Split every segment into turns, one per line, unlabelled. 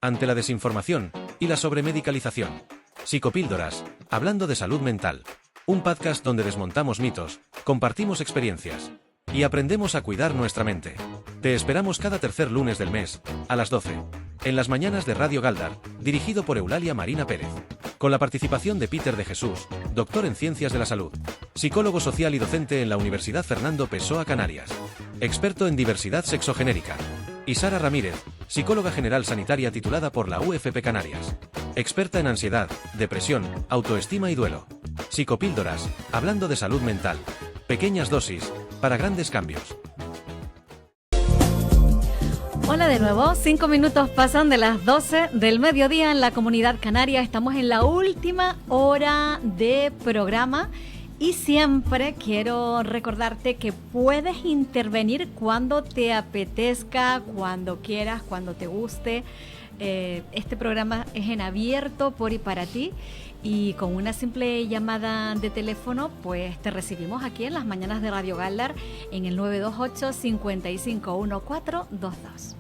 ante la desinformación y la sobremedicalización. Psicopíldoras, hablando de salud mental. Un podcast donde desmontamos mitos, compartimos experiencias y aprendemos a cuidar nuestra mente. Te esperamos cada tercer lunes del mes, a las 12, en las mañanas de Radio Galdar, dirigido por Eulalia Marina Pérez. Con la participación de Peter de Jesús, doctor en Ciencias de la Salud, psicólogo social y docente en la Universidad Fernando Pessoa Canarias, experto en diversidad sexogenérica, y Sara Ramírez, psicóloga general sanitaria titulada por la UFP Canarias, experta en ansiedad, depresión, autoestima y duelo. Psicopíldoras, hablando de salud mental. Pequeñas dosis, para grandes cambios.
Hola de nuevo, 5 minutos pasan de las 12 del mediodía en la Comunidad Canaria. Estamos en la última hora de programa y siempre quiero recordarte que puedes intervenir cuando te apetezca, cuando quieras, cuando te guste. Este programa es en abierto por y para ti. Y con una simple llamada de teléfono, pues te recibimos aquí en las mañanas de Radio Galdar en el 928 55 1422.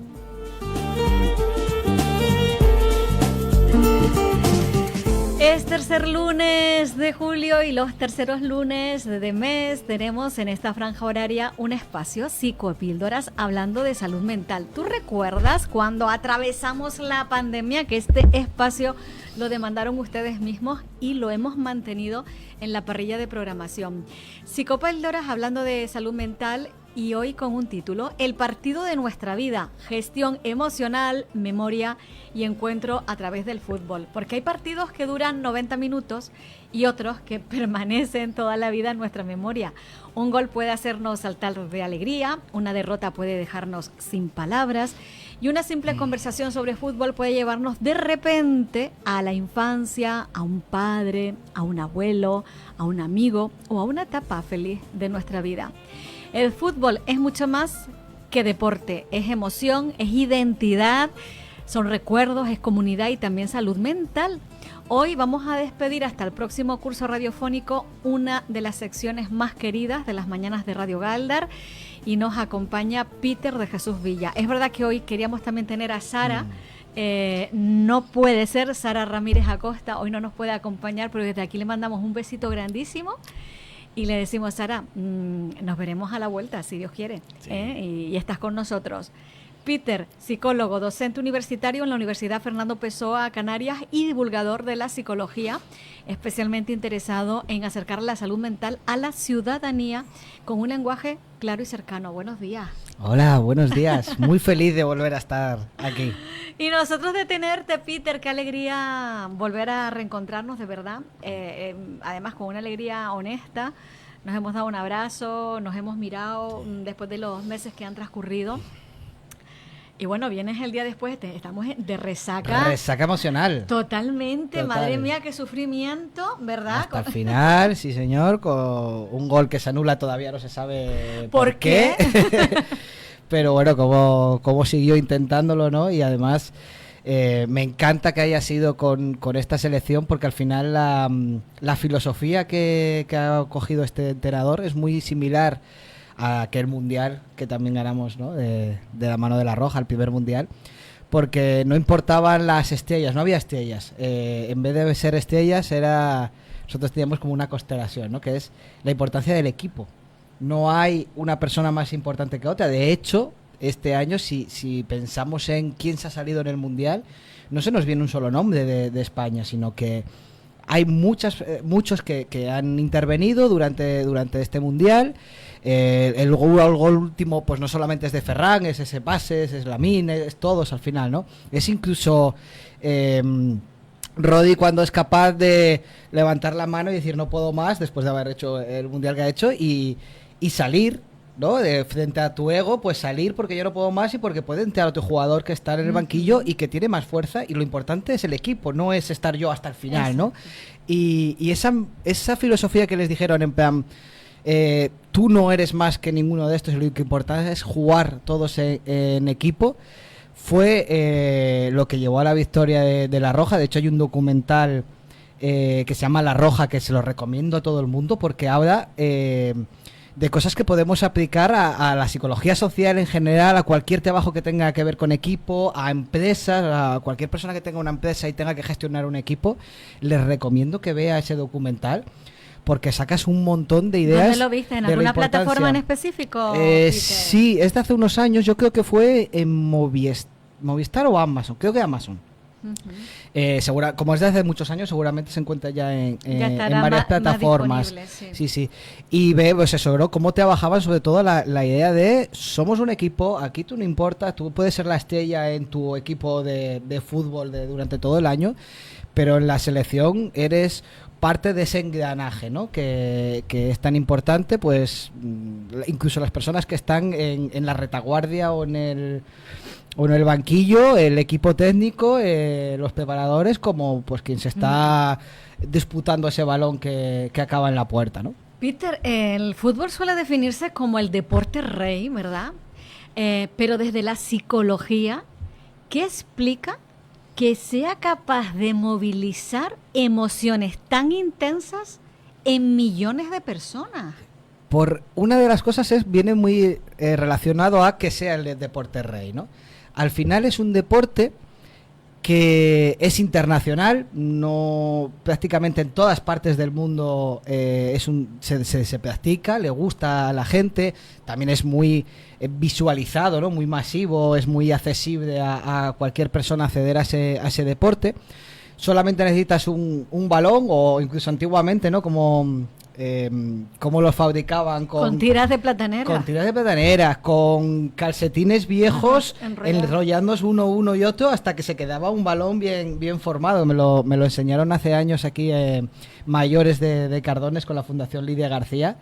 Es tercer lunes de julio y los terceros lunes de mes tenemos en esta franja horaria un espacio Psicopíldoras hablando de salud mental. ¿Tú recuerdas cuando atravesamos la pandemia que este espacio lo demandaron ustedes mismos y lo hemos mantenido en la parrilla de programación? Psicopíldoras hablando de salud mental y hoy con un título: El partido de nuestra vida, gestión emocional, memoria y encuentro a través del fútbol. Porque hay partidos que duran 90 minutos y otros que permanecen toda la vida en nuestra memoria. Un gol puede hacernos saltar de alegría, una derrota puede dejarnos sin palabras y una simple conversación sobre fútbol puede llevarnos de repente a la infancia, a un padre, a un abuelo, a un amigo o a una etapa feliz de nuestra vida. El fútbol es mucho más que deporte, es emoción, es identidad, son recuerdos, es comunidad y también salud mental. Hoy vamos a despedir hasta el próximo curso radiofónico una de las secciones más queridas de las mañanas de Radio Galdar y nos acompaña Peter de Jesús Villa. Es verdad que hoy queríamos también tener a Sara, no puede ser, Sara Ramírez Acosta hoy no nos puede acompañar, pero desde aquí le mandamos un besito grandísimo. Y le decimos, Sara, nos veremos a la vuelta, si Dios quiere, sí. Y estás con nosotros. Peter, psicólogo, docente universitario en la Universidad Fernando Pessoa Canarias y divulgador de la psicología, especialmente interesado en acercar la salud mental a la ciudadanía con un lenguaje claro y cercano. Buenos días.
Hola, buenos días. Muy feliz de volver a estar aquí.
Y nosotros de tenerte, Peter, qué alegría volver a reencontrarnos, de verdad. Además, con una alegría honesta. Nos hemos dado un abrazo, nos hemos mirado después de los meses que han transcurrido. Y bueno, vienes el día después, estamos de resaca.
Resaca emocional.
Totalmente, total. Madre mía, qué sufrimiento, ¿verdad?
Hasta el final, sí señor, con un gol que se anula todavía no se sabe por qué. Pero bueno, como siguió intentándolo, ¿no? Y además me encanta que haya sido con esta selección porque al final la filosofía que ha cogido este entrenador es muy similar a aquel mundial que también ganamos, ¿no? De la mano de La Roja, el primer mundial, porque no importaban las estrellas, no había estrellas, en vez de ser estrellas nosotros teníamos como una constelación, ¿no? Que es la importancia del equipo. No hay una persona más importante que otra. De hecho, este año si pensamos en quién se ha salido en el mundial, no se nos viene un solo nombre de España, sino que hay muchos que han intervenido durante este mundial. El gol último pues no solamente es de Ferran, es ese pase, es Lamine, es todos al final, ¿no? Es incluso Rodri cuando es capaz de levantar la mano y decir no puedo más después de haber hecho el mundial que ha hecho y salir, ¿no? Frente a tu ego, pues salir porque yo no puedo más y porque puede entrar otro jugador que está en el banquillo y que tiene más fuerza, y lo importante es el equipo, no es estar yo hasta el final, ¿no? Y esa filosofía que les dijeron en plan, tú no eres más que ninguno de estos y lo que importa es jugar todos en equipo, fue lo que llevó a la victoria de La Roja. De hecho hay un documental que se llama La Roja, que se lo recomiendo a todo el mundo porque habla de cosas que podemos aplicar a la psicología social en general, a cualquier trabajo que tenga que ver con equipo, a empresas, a cualquier persona que tenga una empresa y tenga que gestionar un equipo. Les recomiendo que vea ese documental porque sacas un montón de ideas.
¿Dónde lo viste? ¿En alguna plataforma en específico?
Sí, es de hace unos años, yo creo que fue en Movistar o Amazon, creo que Amazon. Como es de hace muchos años, seguramente se encuentra ya en varias plataformas. Sí. Y ve, pues eso, ¿no? Cómo trabajaban sobre todo la idea de somos un equipo, aquí tú no importa, tú puedes ser la estrella en tu equipo de fútbol durante todo el año, pero en la selección eres parte de ese engranaje, ¿no? Que es tan importante, pues incluso las personas que están en la retaguardia o en el banquillo, el equipo técnico, los preparadores, como pues quien se está disputando ese balón que acaba en la puerta, ¿no?
Peter, el fútbol suele definirse como el deporte rey, ¿verdad? Pero desde la psicología, ¿qué explica que sea capaz de movilizar emociones tan intensas en millones de personas?
Por una de las cosas viene muy relacionado a que sea el deporte rey, ¿no? Al final es un deporte que es internacional, no prácticamente en todas partes del mundo se practica, le gusta a la gente, también es muy visualizado, ¿no? Muy masivo, es muy accesible a cualquier persona acceder a ese deporte. Solamente necesitas un balón, o incluso antiguamente, ¿no? Como los fabricaban
con tiras de platanera.
Con tiras de plataneras, con calcetines viejos, enrollándose uno y otro hasta que se quedaba un balón bien formado. Me lo enseñaron hace años aquí mayores de Cardones con la Fundación Lidia García.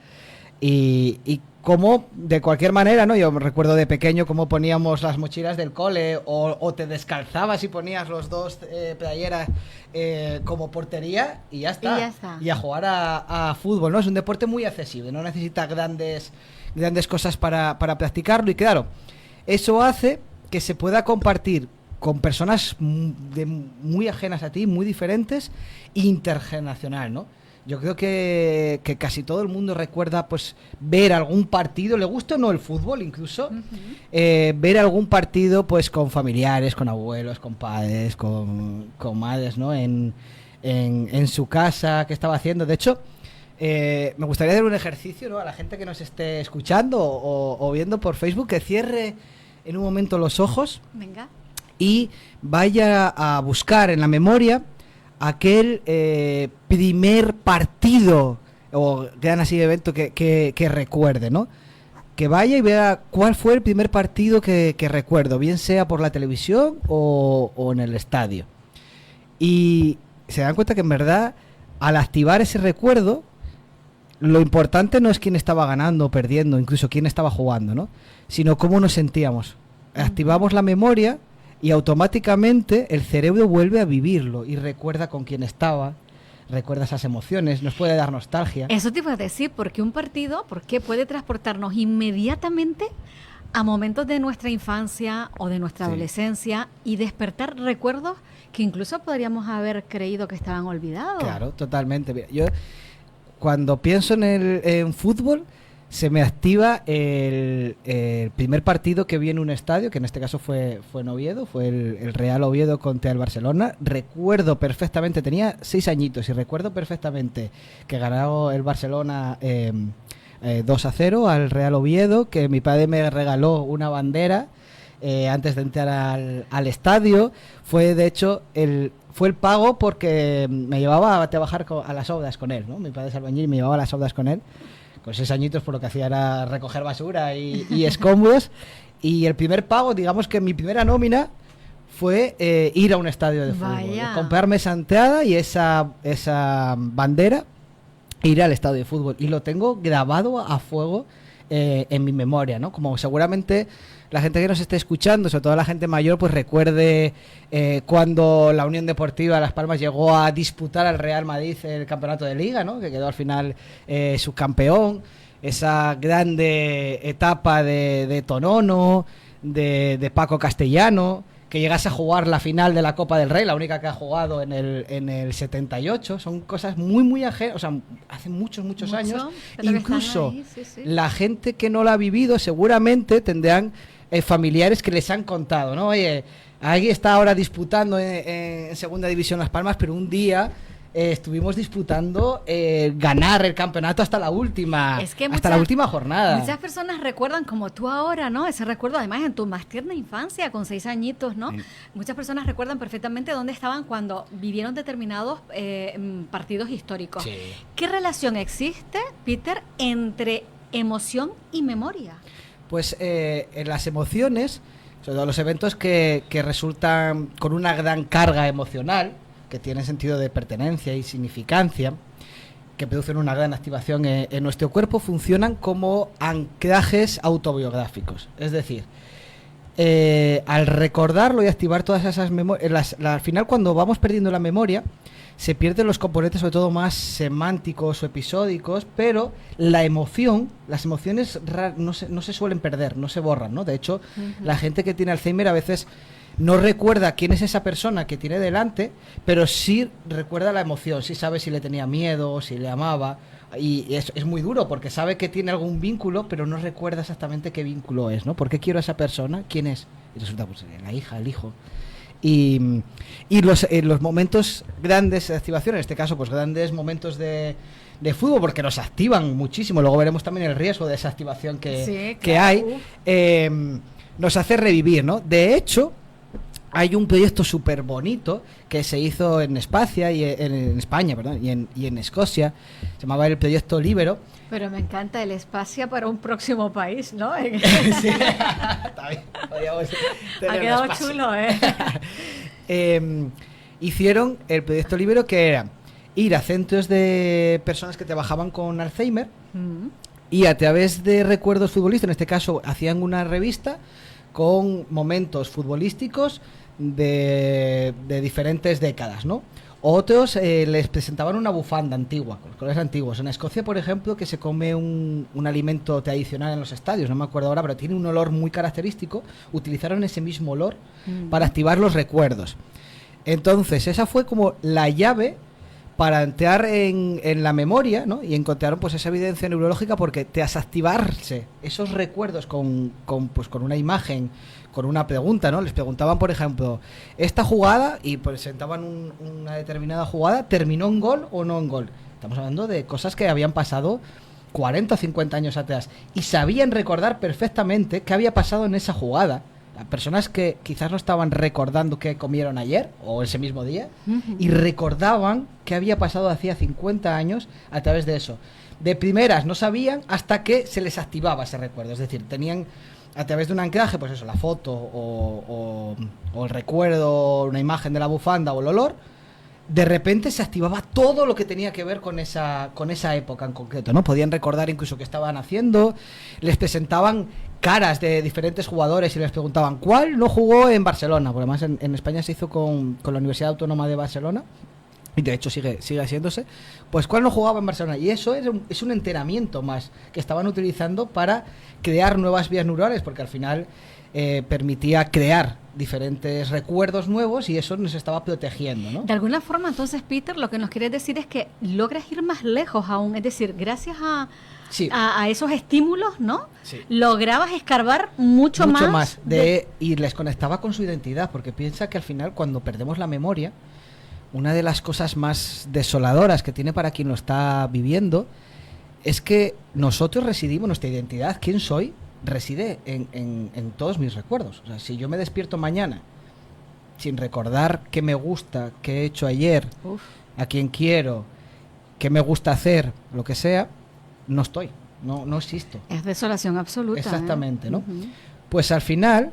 Y cómo, de cualquier manera, ¿no? Yo me recuerdo de pequeño cómo poníamos las mochilas del cole o te descalzabas y ponías los dos playeras como portería y ya está. Y a jugar a fútbol, ¿no? Es un deporte muy accesible, no necesita grandes cosas para practicarlo. Y claro, eso hace que se pueda compartir con personas muy ajenas a ti, muy diferentes, intergeneracional, ¿no? Yo creo que casi todo el mundo recuerda pues ver algún partido, le gusta o no el fútbol incluso, ver algún partido pues con familiares, con abuelos, con padres, con madres, ¿no? En su casa, que estaba haciendo. De hecho, me gustaría hacer un ejercicio, ¿no? A la gente que nos esté escuchando o viendo por Facebook, que cierre en un momento los ojos.
Venga.
Y vaya a buscar en la memoria aquel primer partido o gran así evento que recuerde, ¿no? Que vaya y vea cuál fue el primer partido que recuerdo, bien sea por la televisión o en el estadio. Y se dan cuenta que en verdad, al activar ese recuerdo, lo importante no es quién estaba ganando o perdiendo, incluso quién estaba jugando, ¿no? Sino cómo nos sentíamos. Activamos la memoria y automáticamente el cerebro vuelve a vivirlo y recuerda con quién estaba, recuerda esas emociones, nos puede dar nostalgia.
Eso te iba a decir, porque un partido, porque puede transportarnos inmediatamente a momentos de nuestra infancia o de nuestra adolescencia y despertar recuerdos que incluso podríamos haber creído que estaban olvidados.
Claro, totalmente. Mira, yo cuando pienso en fútbol, se me activa el primer partido que vi en un estadio, que en este caso fue en Oviedo, fue el Real Oviedo contra el Barcelona. Recuerdo perfectamente, tenía 6 añitos y recuerdo perfectamente que ganó el Barcelona 2-0 al Real Oviedo, que mi padre me regaló una bandera antes de entrar al estadio. Fue de hecho fue el pago porque me llevaba a trabajar a las obras con él, ¿no? Mi padre es albañil y me llevaba a las obras con él. Con 6 añitos, por lo que hacía era recoger basura y escombros. Y el primer pago, digamos que mi primera nómina fue ir a un estadio de fútbol, comprarme esa entrada y esa bandera, ir al estadio de fútbol. Y lo tengo grabado a fuego en mi memoria, ¿no? Como seguramente la gente que nos esté escuchando, sobre todo la gente mayor, pues recuerde cuando la Unión Deportiva Las Palmas llegó a disputar al Real Madrid el campeonato de Liga, ¿no? Que quedó al final subcampeón. Esa grande etapa de Tonono, de Paco Castellano, que llegase a jugar la final de la Copa del Rey, la única que ha jugado en el 78. Son cosas muy ajenas, o sea, hace muchos años. Incluso
ahí, sí.
La gente que no la ha vivido seguramente tendrán familiares que les han contado, ¿no? Oye, ahí está ahora disputando en Segunda División Las Palmas, pero un día estuvimos disputando ganar el campeonato hasta la última, la última jornada.
Muchas personas recuerdan, como tú ahora, ¿no? Ese recuerdo, además, en tu más tierna infancia, con 6 añitos, ¿no? Muchas personas recuerdan perfectamente dónde estaban cuando vivieron determinados partidos históricos.
Sí.
¿Qué relación existe, Peter, entre emoción y memoria?
Pues en las emociones, sobre todo los eventos que resultan con una gran carga emocional, que tienen sentido de pertenencia y significancia, que producen una gran activación en nuestro cuerpo, funcionan como anclajes autobiográficos. Es decir, al recordarlo y activar todas esas memorias, al final cuando vamos perdiendo la memoria, se pierden los componentes sobre todo más semánticos o episódicos, pero las emociones no se suelen perder, no se borran, ¿no? De hecho, la gente que tiene Alzheimer a veces no recuerda quién es esa persona que tiene delante, pero sí recuerda la emoción, sí sabe si le tenía miedo, si le amaba, y es muy duro porque sabe que tiene algún vínculo, pero no recuerda exactamente qué vínculo es, ¿no? ¿Por qué quiero a esa persona? ¿Quién es? Y resulta, pues, la hija, el hijo. Y los momentos grandes de activación, en este caso, pues grandes momentos de fútbol, porque nos activan muchísimo, luego veremos también el riesgo de esa activación que hay, nos hace revivir, ¿no? De hecho, hay un proyecto súper bonito que se hizo en España y en Escocia, se llamaba el proyecto Libero.
Pero me encanta el espacio para un próximo país, ¿no?
Sí, está bien.
Ha quedado chulo,
hicieron el proyecto Libero, que era ir a centros de personas que trabajaban con Alzheimer y a través de recuerdos futbolistas, en este caso hacían una revista con momentos futbolísticos de diferentes décadas, ¿no? Otros les presentaban una bufanda antigua, con los colores antiguos. En Escocia, por ejemplo, que se come un alimento tradicional en los estadios, no me acuerdo ahora, pero tiene un olor muy característico, utilizaron ese mismo olor para activar los recuerdos. Entonces, esa fue como la llave para entrar en la memoria, ¿no? Y encontraron pues esa evidencia neurológica, porque tras activarse esos recuerdos con una imagen, con una pregunta, ¿no? Les preguntaban, por ejemplo, esta jugada, y presentaban una determinada jugada, ¿terminó en gol o no en gol? Estamos hablando de cosas que habían pasado 40 o 50 años atrás, y sabían recordar perfectamente qué había pasado en esa jugada. Las personas que quizás no estaban recordando qué comieron ayer o ese mismo día, y recordaban qué había pasado hacía 50 años a través de eso. De primeras no sabían hasta que se les activaba ese recuerdo, es decir, tenían a través de un anclaje, pues eso, la foto o el recuerdo, una imagen de la bufanda o el olor, de repente se activaba todo lo que tenía que ver con esa época en concreto, ¿no? Podían recordar incluso qué estaban haciendo, les presentaban caras de diferentes jugadores y les preguntaban ¿cuál no jugó en Barcelona? Porque además en España se hizo con la Universidad Autónoma de Barcelona, y de hecho sigue haciéndose, pues ¿cuál no jugaba en Barcelona? Y eso es un entrenamiento más que estaban utilizando para crear nuevas vías neurales, porque al final permitía crear diferentes recuerdos nuevos, y eso nos estaba protegiendo, ¿no?
De alguna forma, entonces, Peter, lo que nos quieres decir es que logras ir más lejos aún, es decir, gracias a esos estímulos, ¿no?
Sí.
Lograbas escarbar mucho más.
Y les conectaba con su identidad, porque piensa que al final, cuando perdemos la memoria, una de las cosas más desoladoras que tiene para quien lo está viviendo es que nosotros residimos, nuestra identidad, quién soy, reside en todos mis recuerdos. O sea, si yo me despierto mañana sin recordar qué me gusta, qué he hecho ayer, a quién quiero, qué me gusta hacer, lo que sea, no estoy, no existo.
Es desolación absoluta.
Exactamente, ¿no? Pues al final,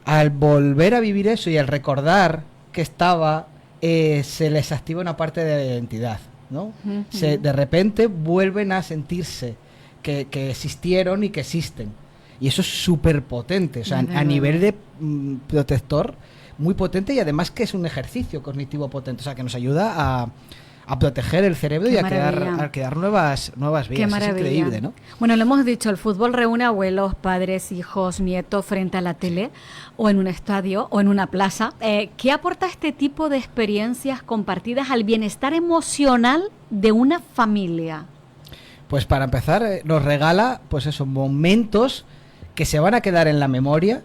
al volver a vivir eso y al recordar que estaba, se les activa una parte de la identidad, ¿no? De repente vuelven a sentirse que existieron y que existen. Y eso es súper potente, o sea, a nivel de protector, muy potente, y además que es un ejercicio cognitivo potente, o sea, que nos ayuda a proteger el cerebro
Qué
y a
maravilla.
crear nuevas vías.
Qué
Es
maravilla.
increíble, ¿no?
Bueno, lo hemos dicho, el fútbol reúne abuelos, padres, hijos, nietos frente a la tele o en un estadio o en una plaza. ¿Qué aporta este tipo de experiencias compartidas al bienestar emocional de una familia?
Pues para empezar, nos regala, pues esos momentos que se van a quedar en la memoria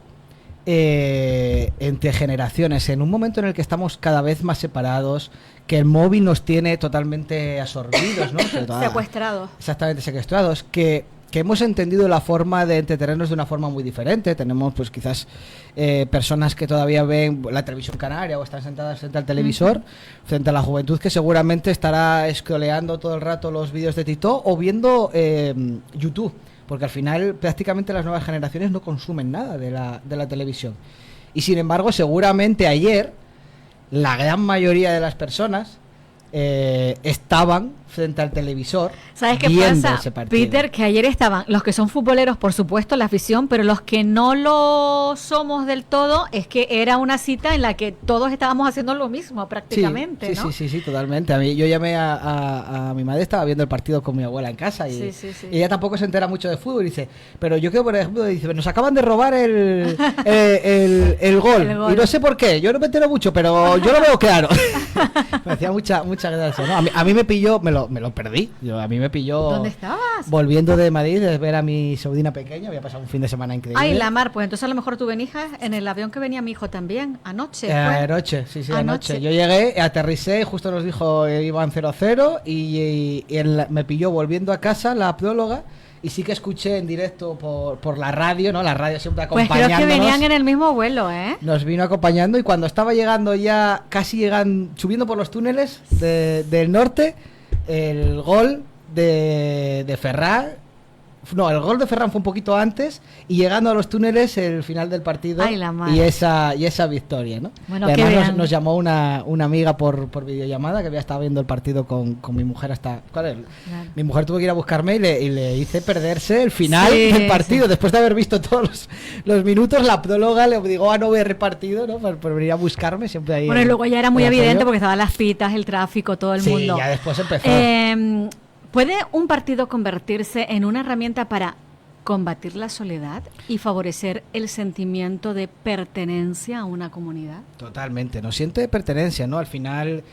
entre generaciones, en un momento en el que estamos cada vez más separados, que el móvil nos tiene totalmente absorbidos, ¿no?
Secuestrados.
Exactamente, secuestrados, que hemos entendido la forma de entretenernos de una forma muy diferente. Tenemos pues quizás personas que todavía ven la televisión canaria o están sentadas frente al televisor, frente a la juventud que seguramente estará scrolleando todo el rato los vídeos de TikTok o viendo YouTube, porque al final prácticamente las nuevas generaciones no consumen nada de la televisión. Y sin embargo, seguramente ayer la gran mayoría de las personas estaban frente al televisor.
¿Sabes qué
viendo
pasa,
ese partido.
Peter? Que ayer estaban los que son futboleros, por supuesto, la afición, pero los que no lo somos del todo, es que era una cita en la que todos estábamos haciendo lo mismo prácticamente,
sí,
¿no?
sí, totalmente. A mí, yo llamé a mi madre, estaba viendo el partido con mi abuela en casa y
Sí.
ella tampoco se entera mucho de fútbol y dice, pero yo quiero, por ejemplo, dice, nos acaban de robar el gol.
El gol.
Y no sé por qué, yo no me entero mucho, pero yo lo veo claro. Me hacía mucha gracia, ¿no? A mí me pilló, me lo perdí. A mí me pilló
¿Dónde estabas?
volviendo de Madrid de ver a mi sobrina pequeña. Había pasado un fin de semana increíble.
Ay, la mar, pues entonces a lo mejor tú venijas en el avión que venía mi hijo también, anoche. ¿fue?
Anoche, sí, anoche.
Anoche.
Yo llegué, aterricé, justo nos dijo iban 0-0 y me pilló volviendo a casa la próloga y sí que escuché en directo por la radio, ¿no? La radio siempre
Pues
acompañándonos.
creo que venían en el mismo vuelo, ¿eh?
Nos vino acompañando y cuando estaba llegando ya, casi subiendo por los túneles del norte, el gol de Ferran. No, el gol de Ferran fue un poquito antes y llegando a los túneles el final del partido.
Ay, la madre.
y esa victoria, ¿no?
Bueno,
y
que
además
vean.
nos llamó una amiga por videollamada que había estado viendo el partido con mi mujer hasta... ¿Cuál es?
Claro.
Mi mujer tuvo que ir a buscarme y le hice perderse el final
Sí,
del partido.
sí.
Después de haber visto todos los minutos, la próloga le obligó a no ver el partido, ¿no? Por venir a buscarme siempre ahí.
Bueno, y luego ya era muy
el apoyo.
evidente porque estaban las pitas, el tráfico, todo el
Sí,
mundo.
ya después empezó.
¿Puede un partido convertirse en una herramienta para combatir la soledad y favorecer el sentimiento de pertenencia a una comunidad?
Totalmente, no siente pertenencia, ¿no? Al final,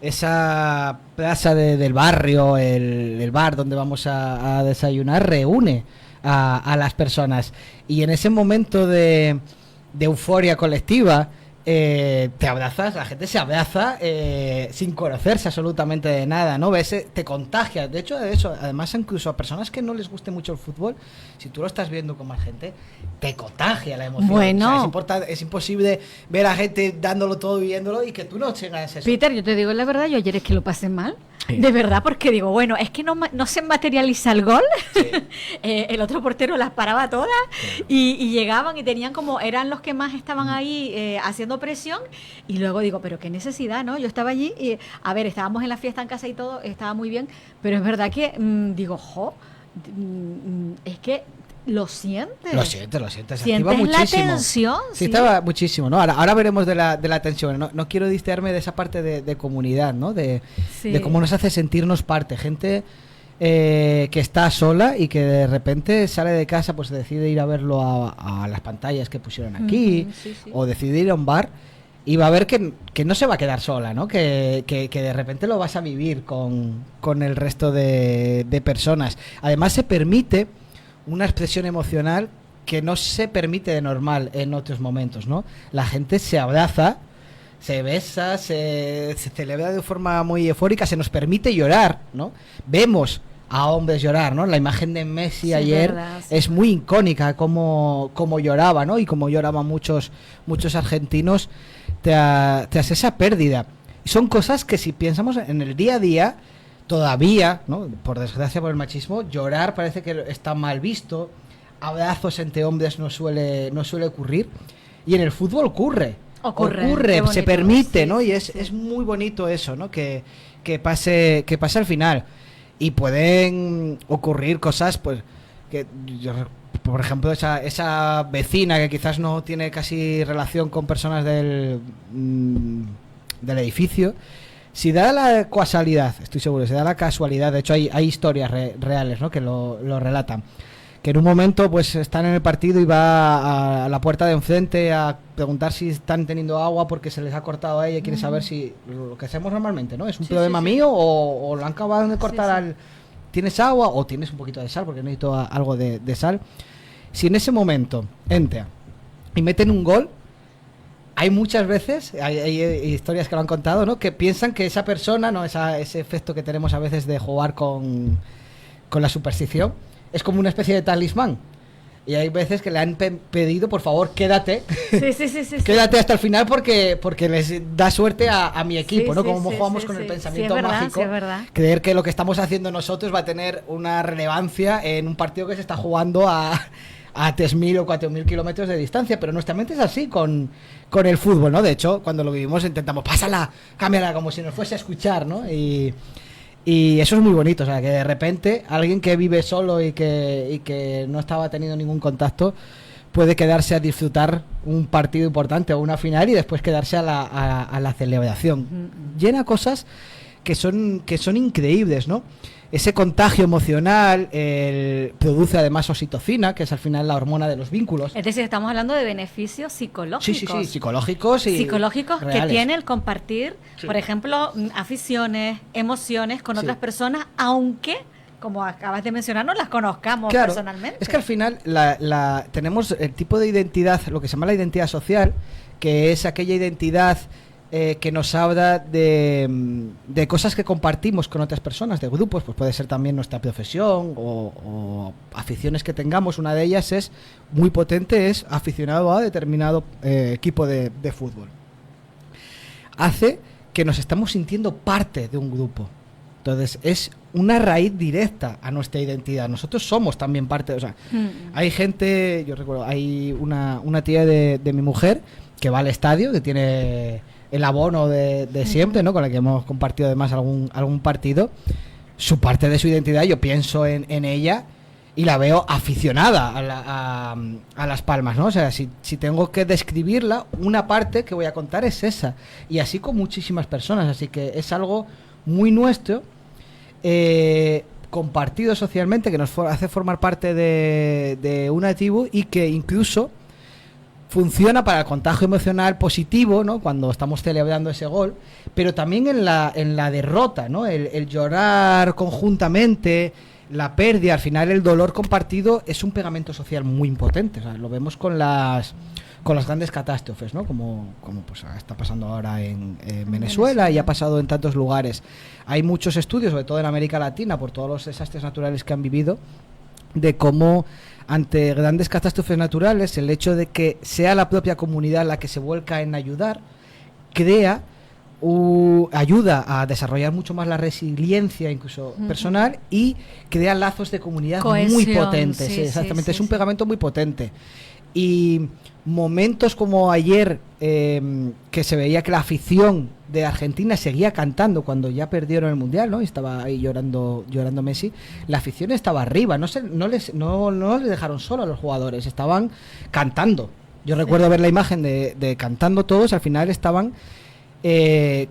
esa plaza del barrio, el bar donde vamos a desayunar, reúne a las personas. Y en ese momento de euforia colectiva, te abrazas, la gente se abraza sin conocerse absolutamente de nada, ¿no? Te contagia. De hecho, además, incluso a personas que no les guste mucho el fútbol, si tú lo estás viendo con más gente, te contagia la emoción.
Bueno.
O sea, es imposible ver a gente dándolo todo, viviéndolo y que tú no tengas eso.
Peter, yo te digo la verdad, yo ayer es que lo pasé mal.
Sí.
De verdad, porque digo, bueno, es que no se materializa el gol.
Sí.
El otro portero las paraba todas y llegaban y tenían eran los que más estaban ahí haciendo presión. Y luego digo, pero qué necesidad, ¿no? Yo estaba allí y, a ver, estábamos en la fiesta en casa y todo, estaba muy bien, pero es verdad que digo, es que lo sientes.
Lo sientes, se activa
Sientes la
muchísimo.
tensión.
Sí, estaba muchísimo, ¿no? Ahora veremos de la tensión. No quiero distraerme de esa parte de comunidad, ¿no? De cómo nos hace sentirnos parte. Gente que está sola y que de repente sale de casa, pues decide ir a verlo a las pantallas que pusieron aquí,
Sí.
o decide ir a un bar y va a ver que no se va a quedar sola, ¿no? Que de repente lo vas a vivir con el resto de personas. Además se permite una expresión emocional que no se permite de normal en otros momentos, ¿no? La gente se abraza, se besa, se celebra de forma muy eufórica, se nos permite llorar, ¿no? Vemos a hombres llorar, ¿no? La imagen de Messi
Sí,
ayer
verdad, sí.
es muy icónica, como lloraba, ¿no? Y como lloraban muchos argentinos tras esa pérdida. Y son cosas que si pensamos en el día a día, todavía, ¿no? Por desgracia por el machismo, llorar parece que está mal visto, abrazos entre hombres no suele ocurrir, y en el fútbol ocurre,
Qué bonito.
se permite,
Sí,
¿no?
sí,
Y
sí.
es muy bonito eso, ¿no? Que pase al final. Y pueden ocurrir cosas, pues, que por ejemplo, esa vecina que quizás no tiene casi relación con personas del edificio, Si da la casualidad, estoy seguro, si da la casualidad, de hecho hay historias reales, ¿no?, que lo relatan, que en un momento pues están en el partido y va a la puerta de enfrente a preguntar si están teniendo agua porque se les ha cortado a ella y quiere saber si lo que hacemos normalmente, ¿no? ¿Es un problema mío o lo han acabado de cortar ¿Tienes agua o tienes un poquito de sal? Porque necesito algo de sal. Si en ese momento entra y meten un gol, hay muchas veces, hay historias que lo han contado, ¿no?, que piensan que esa persona, ¿no?, ese efecto que tenemos a veces de jugar con la superstición, es como una especie de talismán. Y hay veces que le han pedido, por favor, quédate. Sí. Quédate hasta el final porque les da suerte a mi equipo, ¿no? Como jugamos con el pensamiento mágico.
Sí, es verdad.
Creer que lo que estamos haciendo nosotros va a tener una relevancia en un partido que se está jugando a 3.000 o 4.000 kilómetros de distancia. Pero nuestra mente es así con el fútbol, ¿no? De hecho, cuando lo vivimos intentamos, pásala, cámbiala, como si nos fuese a escuchar, ¿no? Y eso es muy bonito, o sea, que de repente alguien que vive solo y que no estaba teniendo ningún contacto puede quedarse a disfrutar un partido importante o una final y después quedarse a la celebración. Llena cosas que son increíbles, ¿no? Ese contagio emocional produce además oxitocina, que es al final la hormona de los vínculos.
Es decir, estamos hablando de beneficios psicológicos.
Sí, psicológicos y
psicológicos
reales.
Que tiene el compartir, por ejemplo, aficiones, emociones con otras personas, aunque, como acabas de mencionar, no las conozcamos personalmente.
Es que al final tenemos el tipo de identidad, lo que se llama la identidad social, que es aquella identidad que nos habla de cosas que compartimos con otras personas, de grupos, pues puede ser también nuestra profesión o aficiones que tengamos. Una de ellas es muy potente, es aficionado a determinado equipo de fútbol. Hace que nos estamos sintiendo parte de un grupo. Entonces es una raíz directa a nuestra identidad. Nosotros somos también parte, o sea, hay gente, yo recuerdo, hay una tía de mi mujer que va al estadio, que tiene el abono de siempre, ¿no?, con la que hemos compartido además algún partido. Su parte de su identidad, yo pienso en ella y la veo aficionada a Las Palmas, ¿no? O sea, si tengo que describirla, una parte que voy a contar es esa, y así con muchísimas personas, así que es algo muy nuestro, compartido socialmente, que nos hace formar parte de una tribu y que incluso funciona para el contagio emocional positivo, ¿no?, cuando estamos celebrando ese gol, pero también en la derrota, ¿no?, el llorar conjuntamente, la pérdida, al final el dolor compartido es un pegamento social muy potente. O sea, lo vemos con las grandes catástrofes, ¿no?, como pues está pasando ahora en Venezuela y ha pasado en tantos lugares. Hay muchos estudios, sobre todo en América Latina, por todos los desastres naturales que han vivido, de cómo ante grandes catástrofes naturales el hecho de que sea la propia comunidad la que se vuelca en ayudar ayuda a desarrollar mucho más la resiliencia incluso personal y crea lazos de comunidad cohesión, muy potentes. Sí, exactamente, es un pegamento muy potente. Y momentos como ayer, que se veía que la afición de Argentina seguía cantando cuando ya perdieron el Mundial, ¿no? Y estaba ahí llorando Messi. La afición estaba arriba, no les dejaron solo a los jugadores, estaban cantando. Yo recuerdo ver la imagen de cantando todos, al final estaban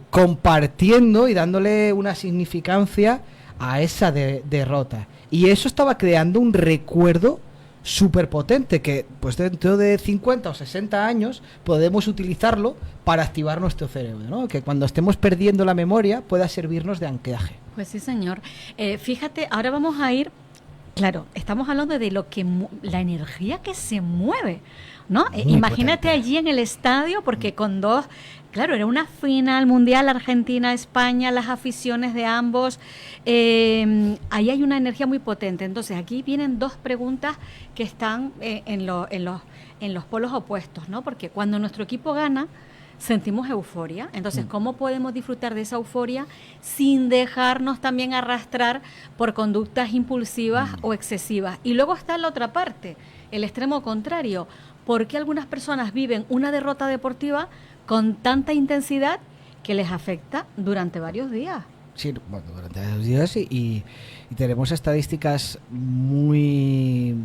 compartiendo y dándole una significancia a esa derrota. Y eso estaba creando un recuerdo súper potente que pues dentro de 50 o 60 años podemos utilizarlo para activar nuestro cerebro, ¿no? Que cuando estemos perdiendo la memoria pueda servirnos de anclaje.
Pues sí, señor. Fíjate, ahora vamos a ir, claro, estamos hablando de lo que la energía que se mueve, ¿no? Imagínate potente. Allí en el estadio, porque con dos, claro, era una final mundial, Argentina-España, las aficiones de ambos, ahí hay una energía muy potente. Entonces aquí vienen dos preguntas que están en los polos opuestos, ¿no? Porque cuando nuestro equipo gana, sentimos euforia. Entonces, ¿cómo podemos disfrutar de esa euforia sin dejarnos también arrastrar por conductas impulsivas o excesivas? Y luego está la otra parte, el extremo contrario. ¿Por qué algunas personas viven una derrota deportiva con tanta intensidad que les afecta durante varios días?
Sí, bueno, durante varios días y tenemos estadísticas muy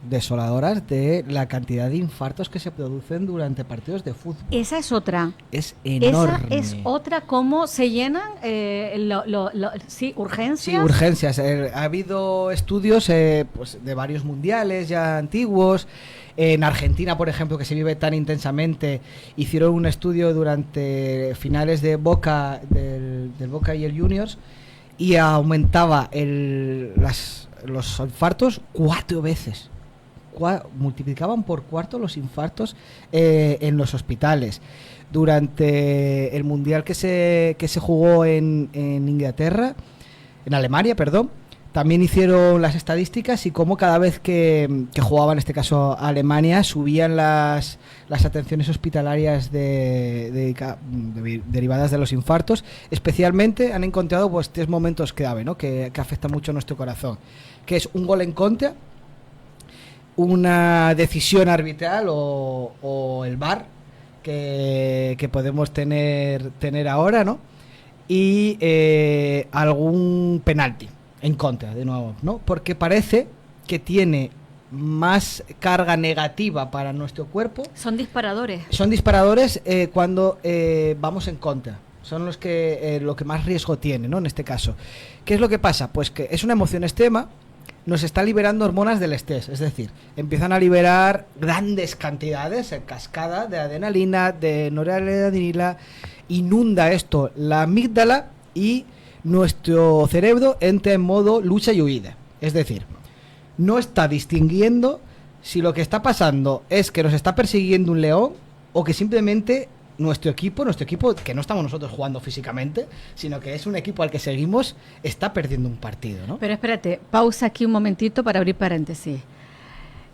desoladoras de la cantidad de infartos que se producen durante partidos de fútbol.
Esa es otra.
Es enorme.
Esa es otra, cómo se llenan urgencias.
Sí, urgencias. Ha habido estudios pues, de varios mundiales ya antiguos. En Argentina, por ejemplo, que se vive tan intensamente, hicieron un estudio durante finales de Boca, del Boca y el Juniors, y aumentaba los infartos 4 veces. Multiplicaban por cuarto los infartos en los hospitales. Durante el mundial que se jugó en Inglaterra, en Alemania, perdón, también hicieron las estadísticas y cómo cada vez que jugaba, en este caso Alemania, subían las atenciones hospitalarias derivadas de los infartos. Especialmente han encontrado pues 3 momentos clave, ¿no? que afectan mucho a nuestro corazón, que es un gol en contra, una decisión arbitral o el VAR que podemos tener ahora, ¿no? Y algún penalti en contra, de nuevo, ¿no? Porque parece que tiene más carga negativa para nuestro cuerpo.
Son disparadores.
Son disparadores cuando vamos en contra. Son los que lo que más riesgo tiene, ¿no? En este caso. ¿Qué es lo que pasa? Pues que es una emoción extrema, nos está liberando hormonas del estrés, es decir, empiezan a liberar grandes cantidades en cascada de adrenalina, de noradrenalina, inunda esto la amígdala y nuestro cerebro entra en modo lucha y huida. Es decir, no está distinguiendo si lo que está pasando es que nos está persiguiendo un león o que simplemente nuestro equipo, que no estamos nosotros jugando físicamente, sino que es un equipo al que seguimos, está perdiendo un partido, ¿no?
Pero espérate, pausa aquí un momentito para abrir paréntesis.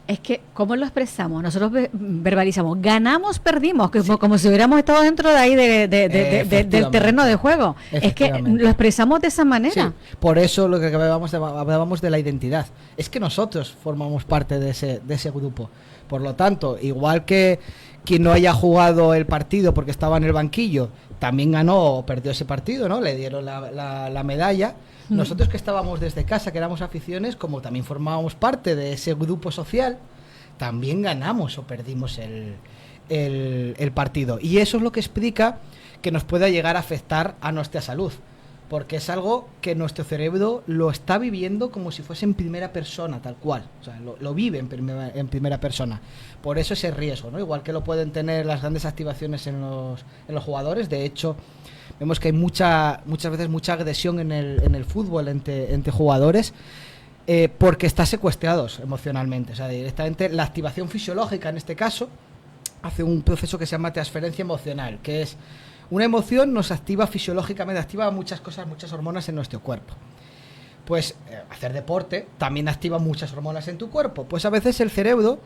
Es que, ¿cómo lo expresamos? Nosotros verbalizamos, ganamos, perdimos, como si hubiéramos estado dentro de ahí del terreno de juego. Es que lo expresamos de esa manera.
Sí, por eso lo que hablábamos de la identidad. Es que nosotros formamos parte de ese grupo. Por lo tanto, igual que quien no haya jugado el partido porque estaba en el banquillo, también ganó o perdió ese partido, ¿no? Le dieron la medalla. Nosotros que estábamos desde casa, que éramos aficiones, como también formábamos parte de ese grupo social, también ganamos o perdimos el partido. Y eso es lo que explica que nos pueda llegar a afectar a nuestra salud, porque es algo que nuestro cerebro lo está viviendo como si fuese en primera persona, tal cual. O sea, lo vive en primera persona. Por eso ese riesgo, ¿no? Igual que lo pueden tener las grandes activaciones en los jugadores. De hecho, vemos que hay muchas veces mucha agresión en el fútbol entre jugadores, porque están secuestrados emocionalmente. O sea, directamente la activación fisiológica, en este caso, hace un proceso que se llama transferencia emocional, que es una emoción nos activa fisiológicamente, activa muchas cosas, muchas hormonas en nuestro cuerpo. Pues hacer deporte también activa muchas hormonas en tu cuerpo. Pues a veces el cerebro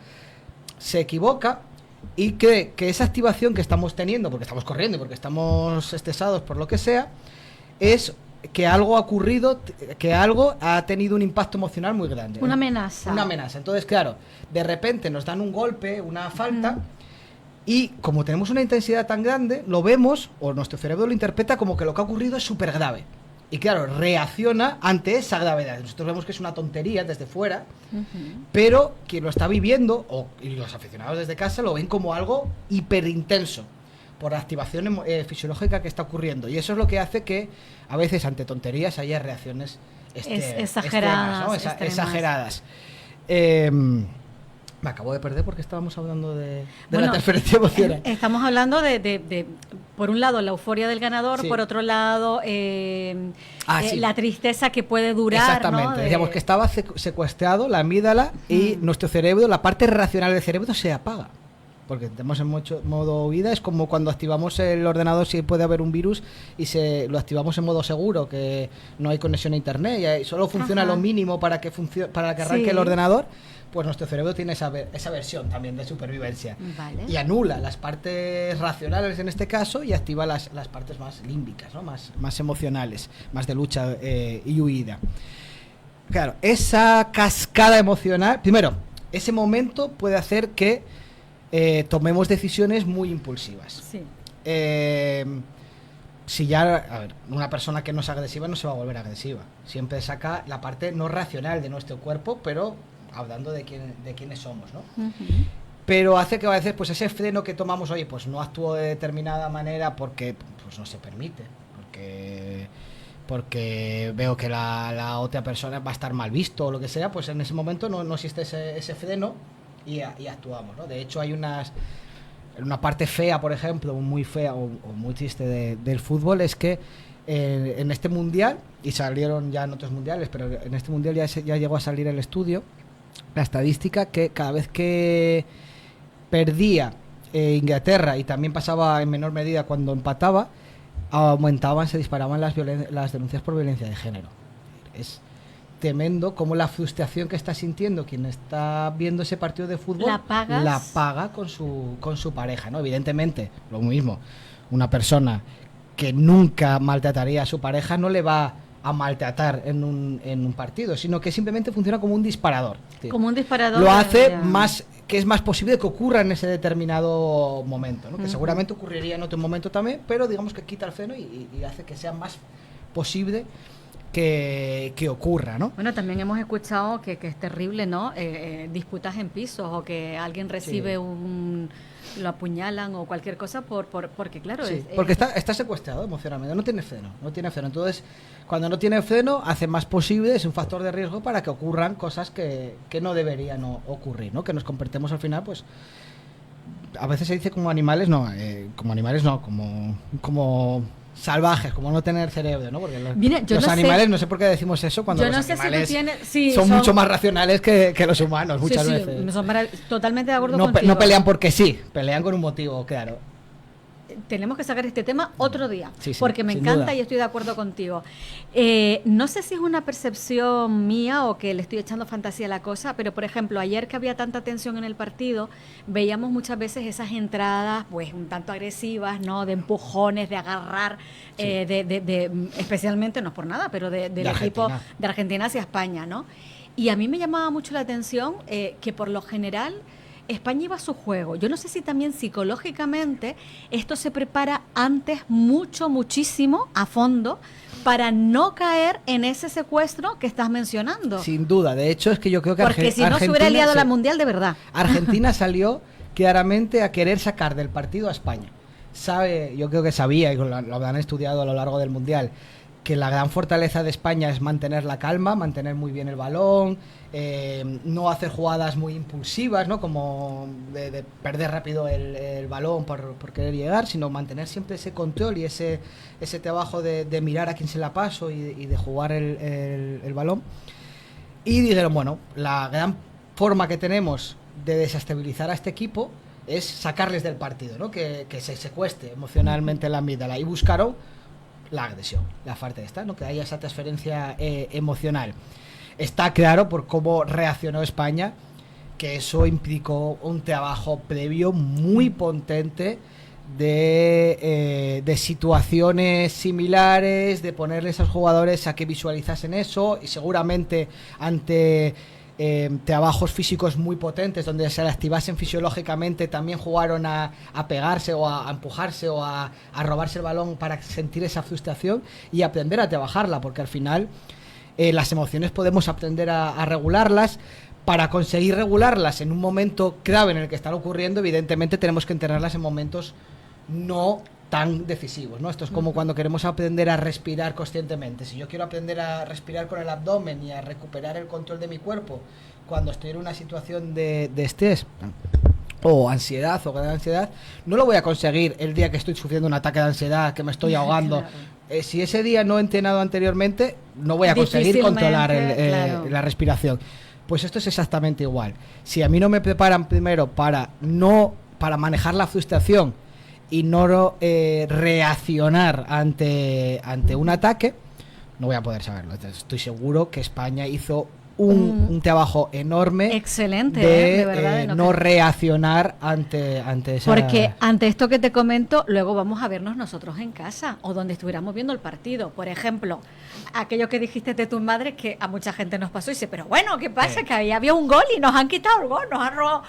se equivoca y cree que esa activación que estamos teniendo, porque estamos corriendo y porque estamos estresados por lo que sea, es que algo ha ocurrido, que algo ha tenido un impacto emocional muy grande.
Una amenaza.
Una amenaza. Entonces, claro, de repente nos dan un golpe, una falta, y como tenemos una intensidad tan grande, lo vemos, o nuestro cerebro lo interpreta como que lo que ha ocurrido es súper grave. Y claro, reacciona ante esa gravedad. Nosotros vemos que es una tontería desde fuera, pero quien lo está viviendo, y los aficionados desde casa, lo ven como algo hiperintenso por la activación fisiológica que está ocurriendo. Y eso es lo que hace que a veces ante tonterías haya reacciones
exageradas,
extremas, ¿no? Exageradas. Me acabo de perder porque estábamos hablando de la transferencia emocional.
Estamos hablando de, por un lado, la euforia del ganador, sí. Por otro lado, sí. La tristeza que puede durar.
Exactamente,
¿no?
Digamos que estaba secuestrado la amígdala y nuestro cerebro, la parte racional del cerebro se apaga. Porque estamos en modo huida, es como cuando activamos el ordenador si puede haber un virus y lo activamos en modo seguro, que no hay conexión a internet y solo funciona lo mínimo para que arranque el ordenador. Pues nuestro cerebro tiene esa versión también de supervivencia.
Vale.
Y anula las partes racionales en este caso y activa las partes más límbicas, ¿no? más emocionales, más de lucha y huida. Claro, esa cascada emocional, primero, ese momento puede hacer que tomemos decisiones muy impulsivas.
Sí.
Si ya, una persona que no es agresiva no se va a volver agresiva. Siempre saca la parte no racional de nuestro cuerpo, pero hablando de quiénes somos, ¿no?
Ujú.
Pero hace que a veces pues ese freno que tomamos, oye, pues no actúo de determinada manera porque pues no se permite, porque veo que la otra persona va a estar mal visto o lo que sea, pues en ese momento no existe ese freno y actuamos, ¿no? De hecho hay una parte fea, por ejemplo, muy fea o muy triste del fútbol, es que en este mundial, y salieron ya en otros mundiales, pero en este mundial ya llegó a salir el estudio, la estadística, que cada vez que perdía Inglaterra, y también pasaba en menor medida cuando empataba, se disparaban las denuncias por violencia de género. Es tremendo cómo la frustración que está sintiendo quien está viendo ese partido de fútbol la paga con su pareja, ¿no? Evidentemente, lo mismo, una persona que nunca maltrataría a su pareja no le va a maltratar en un partido, sino que simplemente funciona como un disparador.
Como un disparador.
Lo hace que es más posible que ocurra en ese determinado momento, ¿no? Que
uh-huh.
seguramente ocurriría en otro momento también, pero digamos que quita el freno y hace que sea más posible que ocurra, ¿no?
Bueno, también hemos escuchado que es terrible, ¿no? Disputas en pisos o que alguien recibe lo apuñalan o cualquier cosa porque claro,
sí, porque está secuestrado emocionalmente, no tiene freno. Entonces, cuando no tiene freno, hace más posible, es un factor de riesgo para que ocurran cosas que no deberían ocurrir, ¿no? Que nos convertemos al final, pues, a veces se dice como animales, como salvajes, como no tener cerebro, ¿no? Porque los animales, no sé por qué decimos eso cuando los animales son mucho más racionales que los humanos muchas veces.
Totalmente de acuerdo contigo.
No pelean porque sí, pelean con un motivo, claro.
Tenemos que sacar este tema otro día,
sí,
porque me encanta
duda.
Y estoy de acuerdo contigo. No sé si es una percepción mía o que le estoy echando fantasía a la cosa, pero por ejemplo, ayer que había tanta tensión en el partido, veíamos muchas veces esas entradas, pues un tanto agresivas, ¿no? De empujones, de agarrar,
sí.
especialmente, no es por nada, pero del equipo de Argentina hacia España, ¿no? Y a mí me llamaba mucho la atención que por lo general España iba a su juego. Yo no sé si también psicológicamente esto se prepara antes muchísimo a fondo para no caer en ese secuestro que estás mencionando.
Sin duda. De hecho, es que yo creo que
porque si no se hubiera liado la Mundial de verdad.
Argentina salió claramente a querer sacar del partido a España. Yo creo que sabía, y lo habrán estudiado a lo largo del Mundial, que la gran fortaleza de España es mantener la calma, mantener muy bien el balón, no hacer jugadas muy impulsivas, ¿no? Como de perder rápido el balón por querer llegar, sino mantener siempre ese control y ese trabajo de mirar a quién se la paso y de jugar el balón. Y dijeron, bueno, la gran forma que tenemos de desestabilizar a este equipo es sacarles del partido, ¿no? Que se secuestre emocionalmente la amígdala, y buscaron la agresión, la falta de esta, ¿no? Que haya esa transferencia emocional. Está claro por cómo reaccionó España que eso implicó un trabajo previo muy potente de situaciones similares, de ponerles a los jugadores a que visualizasen eso, y seguramente ante trabajos físicos muy potentes donde se activasen fisiológicamente, también jugaron a pegarse o a empujarse o a robarse el balón para sentir esa frustración y aprender a trabajarla, porque al final las emociones podemos aprender a regularlas. Para conseguir regularlas en un momento clave en el que están ocurriendo, evidentemente tenemos que entrenarlas en momentos no tan decisivos, ¿no? Esto es como cuando queremos aprender a respirar conscientemente. Si yo quiero aprender a respirar con el abdomen y a recuperar el control de mi cuerpo cuando estoy en una situación de estrés o ansiedad o gran ansiedad, no lo voy a conseguir el día que estoy sufriendo un ataque de ansiedad, que me estoy ahogando. Claro. Si ese día no he entrenado anteriormente, no voy a conseguir controlar la respiración. Pues esto es exactamente igual. Si a mí no me preparan primero para manejar la frustración y no reaccionar ante un ataque, no voy a poder saberlo. Entonces, estoy seguro que España hizo un trabajo enorme,
excelente,
de verdad, no reaccionar ante esa...
Porque ante esto que te comento, luego vamos a vernos nosotros en casa o donde estuviéramos viendo el partido. Por ejemplo, aquello que dijiste de tu madre, que a mucha gente nos pasó y dice, pero bueno, ¿qué pasa? Que había un gol y nos han quitado el gol, nos han robado.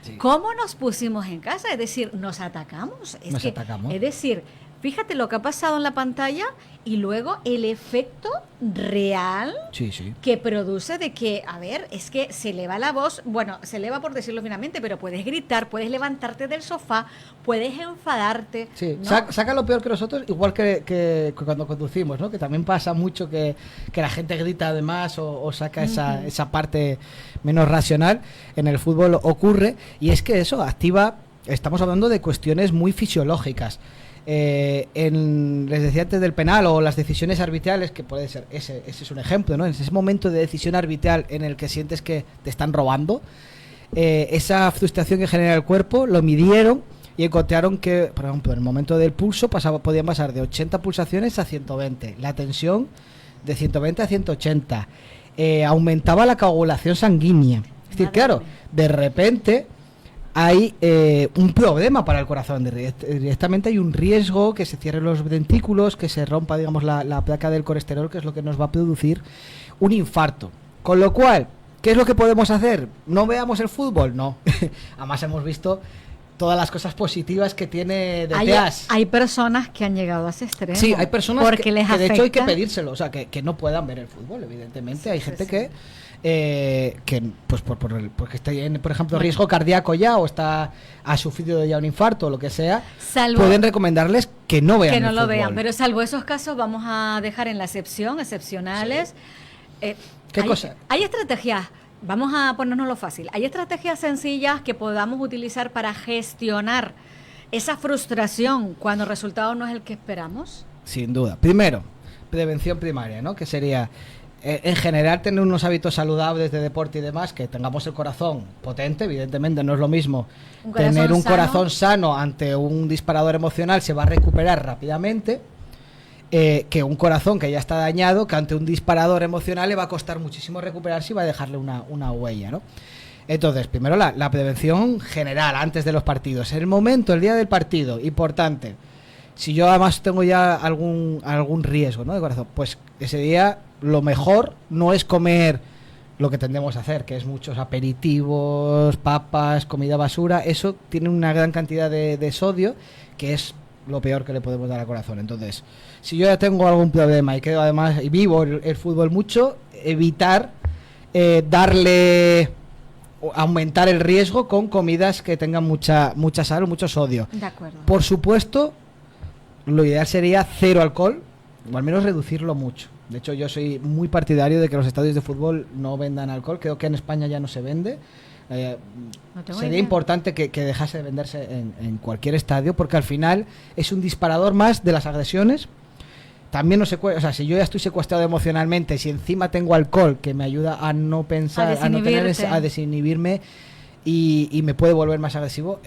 Sí. ¿Cómo nos pusimos en casa? Es decir, nos atacamos. Es decir, fíjate lo que ha pasado en la pantalla y luego el efecto real
Sí, sí.
que produce de que, a ver, es que se eleva la voz, bueno, se eleva por decirlo finamente, pero puedes gritar, puedes levantarte del sofá, puedes enfadarte.
Sí,
¿no?
saca lo peor que nosotros, igual que cuando conducimos, ¿no? Que también pasa mucho que la gente grita además o saca esa parte menos racional. En el fútbol ocurre, y es que eso activa, estamos hablando de cuestiones muy fisiológicas. Les decía antes del penal o las decisiones arbitrales, que puede ser, ese es un ejemplo, ¿no? En ese momento de decisión arbitral en el que sientes que te están robando, esa frustración que genera el cuerpo, lo midieron y encontraron que, por ejemplo, en el momento del pulso podían pasar de 80 pulsaciones a 120, la tensión de 120 a 180, aumentaba la coagulación sanguínea. Es decir, claro, de repente hay un problema para el corazón, directamente hay un riesgo que se cierren los ventículos, que se rompa, digamos, la placa del colesterol, que es lo que nos va a producir un infarto. Con lo cual, ¿qué es lo que podemos hacer? ¿No veamos el fútbol? No. Además hemos visto todas las cosas positivas que tiene detrás.
Hay personas que han llegado a ese extremo.
Sí, hay personas
porque les
que de hecho hay que
afecta.
pedírselo, o sea, que no puedan ver el fútbol, evidentemente.
Sí,
hay
sí,
gente
sí.
que pues porque está en, por ejemplo, riesgo cardíaco ya, o ha sufrido ya un infarto o lo que sea, pueden recomendarles que no vean
que no
el
lo
fútbol.
vean, pero salvo esos casos vamos a dejar en la excepción, excepcionales.
¿Qué cosa?
Hay estrategias, vamos a ponernos lo fácil, hay estrategias sencillas que podamos utilizar para gestionar esa frustración cuando el resultado no es el que esperamos.
Sin duda. Primero, prevención primaria, ¿no? Que sería, en general, tener unos hábitos saludables de deporte y demás, que tengamos el corazón potente, evidentemente no es lo mismo tener un corazón sano ante un disparador emocional, se va a recuperar rápidamente, que un corazón que ya está dañado, que ante un disparador emocional le va a costar muchísimo recuperarse y va a dejarle una huella, ¿no? Entonces, primero la prevención general, antes de los partidos. El momento, el día del partido, importante. Si yo además tengo ya algún riesgo, ¿no?, de corazón, pues ese día lo mejor no es comer lo que tendemos a hacer, que es muchos aperitivos, papas, comida basura. Eso tiene una gran cantidad de sodio, que es lo peor que le podemos dar al corazón. Entonces, si yo ya tengo algún problema y quedo además y vivo el fútbol mucho, evitar aumentar el riesgo con comidas que tengan mucha sal o mucho sodio.
De acuerdo.
Por supuesto, lo ideal sería cero alcohol, o al menos reducirlo mucho. De hecho, yo soy muy partidario de que los estadios de fútbol no vendan alcohol. Creo que en España ya no se vende. Sería importante que dejase de venderse en cualquier estadio, porque al final es un disparador más de las agresiones. También no o sea, si yo ya estoy secuestrado emocionalmente, si encima tengo alcohol que me ayuda a no pensar, a desinhibirme y me puede volver más agresivo,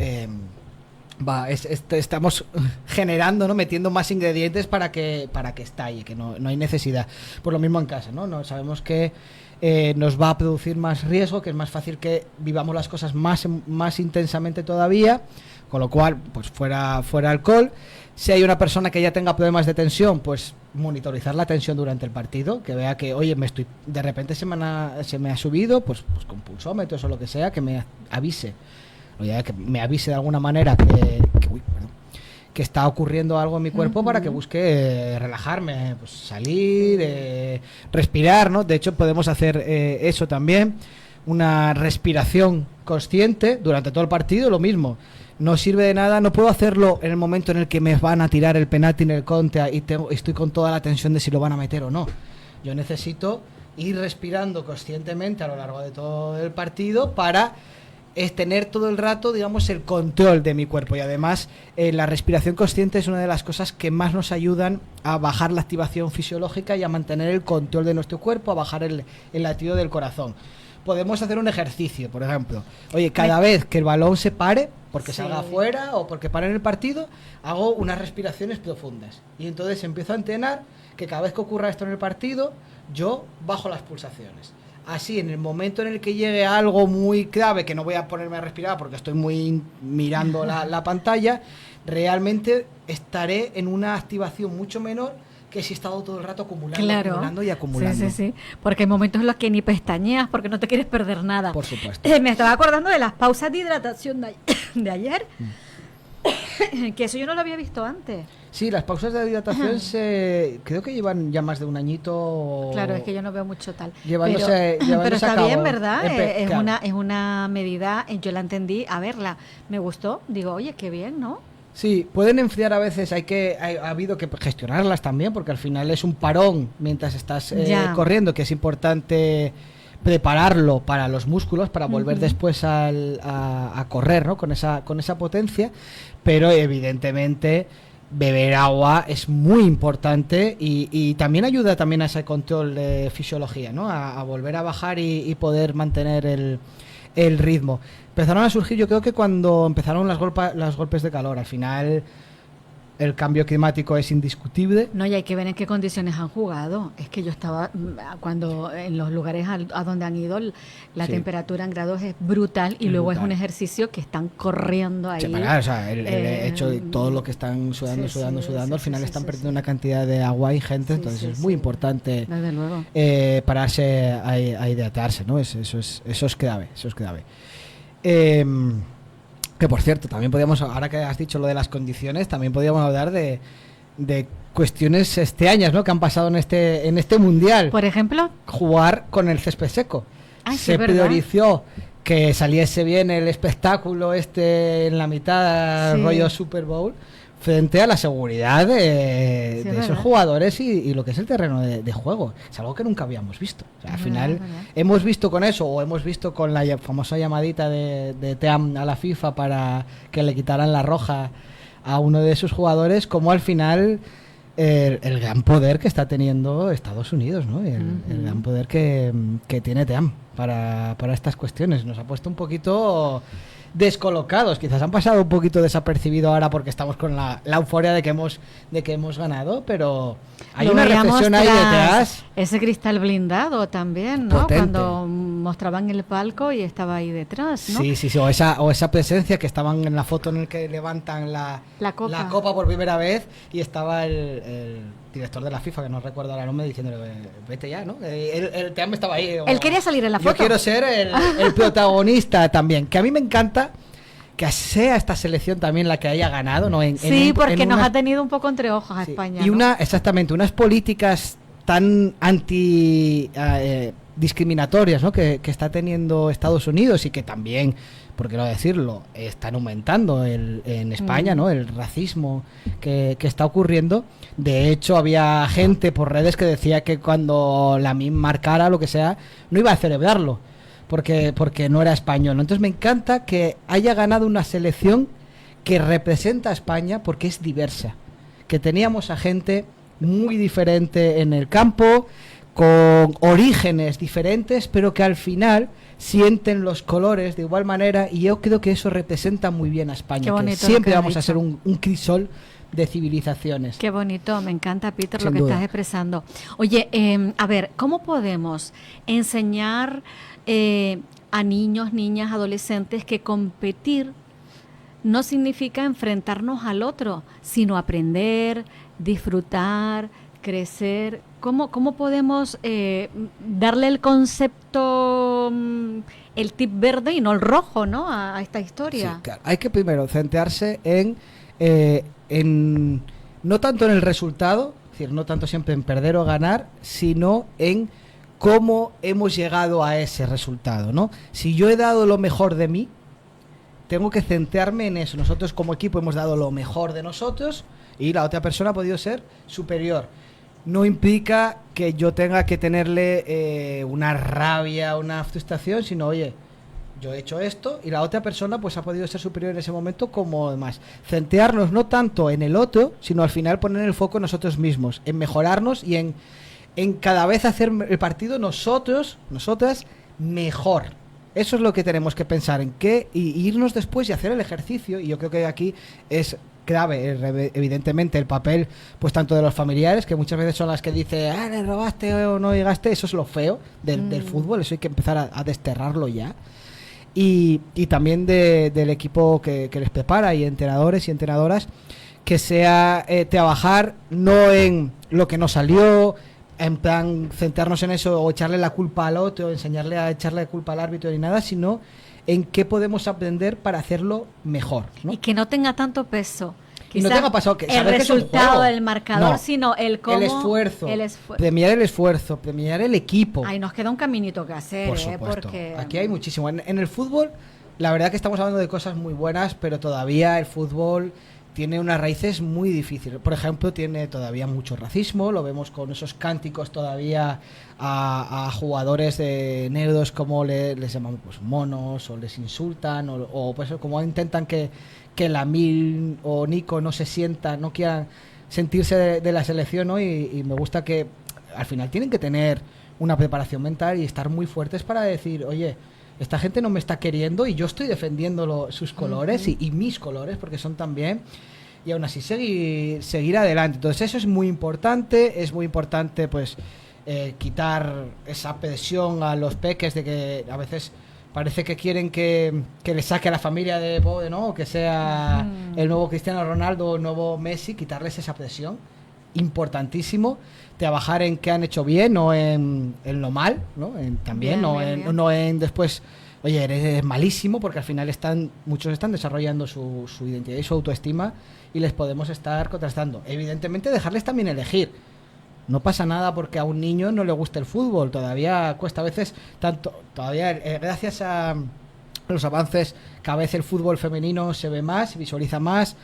estamos generando, ¿no?, metiendo más ingredientes para que estalle, que no hay necesidad. Por lo mismo en casa, ¿no? Sabemos que nos va a producir más riesgo, que es más fácil que vivamos las cosas más intensamente todavía, con lo cual, pues fuera alcohol. Si hay una persona que ya tenga problemas de tensión, pues monitorizar la tensión durante el partido, que vea que, oye, de repente se me ha subido, pues con pulsómetros o lo que sea, que me avise. O ya que me avise de alguna manera que está ocurriendo algo en mi cuerpo, para que busque relajarme, pues salir, respirar, ¿no? De hecho, podemos hacer eso también, una respiración consciente durante todo el partido, lo mismo. No sirve de nada, no puedo hacerlo en el momento en el que me van a tirar el penalti en el contra y estoy con toda la tensión de si lo van a meter o no. Yo necesito ir respirando conscientemente a lo largo de todo el partido para tener todo el rato, digamos, el control de mi cuerpo. Y además la respiración consciente es una de las cosas que más nos ayudan a bajar la activación fisiológica y a mantener el control de nuestro cuerpo, a bajar el latido del corazón. Podemos hacer un ejercicio, por ejemplo. Oye, cada vez que el balón se pare, porque salga afuera o porque pare en el partido, hago unas respiraciones profundas. Y entonces empiezo a entrenar que cada vez que ocurra esto en el partido, yo bajo las pulsaciones. Así, en el momento en el que llegue algo muy grave, que no voy a ponerme a respirar porque estoy muy mirando la pantalla, realmente estaré en una activación mucho menor que si he estado todo el rato acumulando y acumulando.
Sí. Porque hay momentos en los que ni pestañeas porque no te quieres perder nada.
Por supuesto.
Me estaba acordando de las pausas de hidratación de ayer. Que eso yo no lo había visto antes.
Sí, las pausas de hidratación creo que llevan ya más de un añito.
Claro, es que yo no veo mucho tal.
Llevándose
Pero está
a cabo.
bien, ¿verdad?
Claro.
Es una medida, yo la entendí, a verla, me gustó, digo, oye, qué bien, ¿no?
Sí, pueden enfriar a veces, ha habido que gestionarlas también, porque al final es un parón mientras estás corriendo, que es importante prepararlo para los músculos, para volver después a correr, ¿no? Con esa potencia, pero evidentemente beber agua es muy importante y también ayuda también a ese control de fisiología, ¿no? A volver a bajar y poder mantener el ritmo. Empezaron a surgir, yo creo que cuando empezaron los golpes de calor. Al final el cambio climático es indiscutible.
No, y hay que ver en qué condiciones han jugado. Es que yo estaba, cuando en los lugares a donde han ido, la temperatura en grados es brutal y luego es un ejercicio que están corriendo ahí.
Sí, o sea, el hecho de todo lo que están sudando, al final están perdiendo una cantidad de agua ingente, entonces es muy importante
desde luego.
Pararse a hidratarse, ¿no? Eso es clave, que por cierto, también podríamos, ahora que has dicho lo de las condiciones, también podríamos hablar de cuestiones extrañas, ¿no? Que han pasado en este mundial.
Por ejemplo,
jugar con el césped seco. Se priorizó que saliese bien el espectáculo en la mitad, rollo Super Bowl, frente a la seguridad de esos jugadores y lo que es el terreno de juego. Es algo que nunca habíamos visto. O sea, al final hemos visto con eso, o hemos visto con la famosa llamadita de TEAM a la FIFA para que le quitaran la roja a uno de sus jugadores, como al final el gran poder que está teniendo Estados Unidos, ¿no? El gran poder que tiene TEAM para estas cuestiones. Nos ha puesto un poquito descolocados, quizás han pasado un poquito desapercibido ahora porque estamos con la euforia de que hemos ganado, pero hay una reflexión ahí detrás.
Ese cristal blindado también, ¿no?
Potente.
Cuando mostraban el palco y estaba ahí detrás, ¿no?
Sí, o esa presencia que estaban en la foto en el que levantan la copa por primera vez y estaba el director de la FIFA, que no recuerdo ahora el nombre, diciéndole, vete ya, ¿no? El TEAM estaba ahí.
Él quería salir en la foto.
Yo quiero ser el protagonista también, que a mí me encanta que sea esta selección también la que haya ganado, ¿no?
Porque nos ha tenido un poco entre ojos a España,
y
¿no?
Exactamente, unas políticas tan discriminatorias, ¿no? que está teniendo Estados Unidos y que también, por qué no decirlo, están aumentando en España, ¿no? El racismo que está ocurriendo. De hecho, había gente por redes que decía que cuando Lamine marcara lo que sea, no iba a celebrarlo porque no era español, ¿no? Entonces me encanta que haya ganado una selección que representa a España porque es diversa, que teníamos a gente muy diferente en el campo, con orígenes diferentes, pero que al final sienten los colores de igual manera, y yo creo que eso representa muy bien a España. Qué bonito, que siempre vamos a ser un crisol de civilizaciones.
Qué bonito, me encanta, Peter, lo que estás expresando. Oye, a ver, ¿cómo podemos enseñar a niños, niñas, adolescentes que competir no significa enfrentarnos al otro, sino aprender, disfrutar, crecer? ¿Cómo podemos darle el concepto, el tip verde y no el rojo, ¿no? a esta historia?
Sí, claro. Hay que primero centrarse en no tanto en el resultado, es decir, no tanto siempre en perder o ganar, sino en cómo hemos llegado a ese resultado, ¿no? Si yo he dado lo mejor de mí, tengo que centrarme en eso. Nosotros como equipo hemos dado lo mejor de nosotros y la otra persona ha podido ser superior. No implica que yo tenga que tenerle una rabia, una frustración, sino, oye, yo he hecho esto y la otra persona pues ha podido ser superior en ese momento como demás. Centrarnos no tanto en el otro, sino al final poner el foco en nosotros mismos, en mejorarnos y en cada vez hacer el partido nosotras mejor. Eso es lo que tenemos que pensar, en qué y irnos después y hacer el ejercicio. Y yo creo que aquí es clave, evidentemente, el papel pues tanto de los familiares, que muchas veces son las que dicen, le robaste o no llegaste. Eso es lo feo del fútbol, eso hay que empezar a desterrarlo ya. Y también del equipo que les prepara, y entrenadores y entrenadoras, que sea trabajar no en lo que no salió, en plan centrarnos en eso o echarle la culpa al otro, enseñarle a echarle la culpa al árbitro ni nada, sino en qué podemos aprender para hacerlo mejor, ¿no?
Y que no tenga tanto peso.
Y no tenga pasado que
el resultado del marcador, sino el cómo...
El esfuerzo. Premiar el esfuerzo, premiar el equipo.
Ay, nos queda un caminito que hacer,
por supuesto.
Porque...
Aquí hay muchísimo. En el fútbol, la verdad que estamos hablando de cosas muy buenas, pero todavía el fútbol tiene unas raíces muy difíciles. Por ejemplo, tiene todavía mucho racismo, lo vemos con esos cánticos todavía a jugadores de negros, como les llaman pues monos, o les insultan, o pues como intentan que Lamil o Nico no quieran sentirse de la selección, ¿no? Y me gusta que al final tienen que tener una preparación mental y estar muy fuertes para decir, oye, esta gente no me está queriendo y yo estoy defendiendo sus colores y mis colores, porque son también, y aún así seguir adelante. Entonces eso es muy importante pues quitar esa presión a los peques de que a veces parece que quieren que le saque a la familia de pobre, ¿no? Que sea el nuevo Cristiano Ronaldo o el nuevo Messi, quitarles esa presión. Importantísimo. Trabajar en qué han hecho bien, no en lo mal, ¿no? No en después, oye, eres malísimo, porque al final muchos están desarrollando su identidad y su autoestima y les podemos estar contrastando. Evidentemente, dejarles también elegir. No pasa nada porque a un niño no le guste el fútbol, todavía cuesta a veces gracias a los avances, cada vez el fútbol femenino se ve más, se visualiza más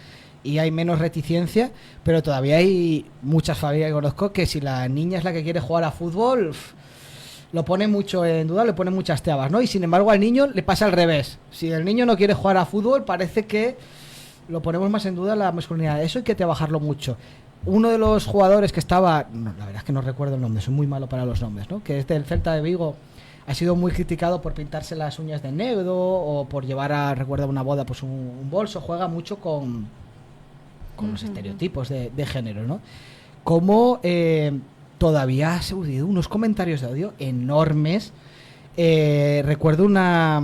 y hay menos reticencia, pero todavía hay muchas familias que conozco que si la niña es la que quiere jugar a fútbol, lo pone mucho en duda, le pone muchas trabas, ¿no? Y sin embargo al niño le pasa al revés. Si el niño no quiere jugar a fútbol, parece que lo ponemos más en duda la masculinidad. Eso hay que trabajarlo mucho. Uno de los jugadores que estaba, la verdad es que no recuerdo el nombre, soy muy malo para los nombres, ¿no? Que es del Celta de Vigo, ha sido muy criticado por pintarse las uñas de negro o por llevar recuerdo una boda, pues un bolso. Juega mucho con los estereotipos de género, ¿no? Como todavía ha subido unos comentarios de odio enormes. Recuerdo una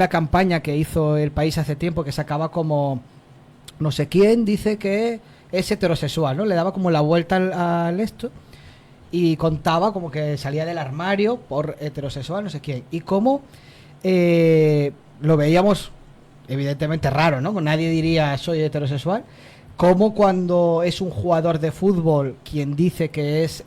campaña que hizo El País hace tiempo que sacaba como no sé quién dice que es heterosexual, ¿no? Le daba como la vuelta al esto y contaba como que salía del armario por heterosexual, no sé quién. Y cómo lo veíamos evidentemente raro, ¿no? Nadie diría soy heterosexual. Como cuando es un jugador de fútbol quien dice que es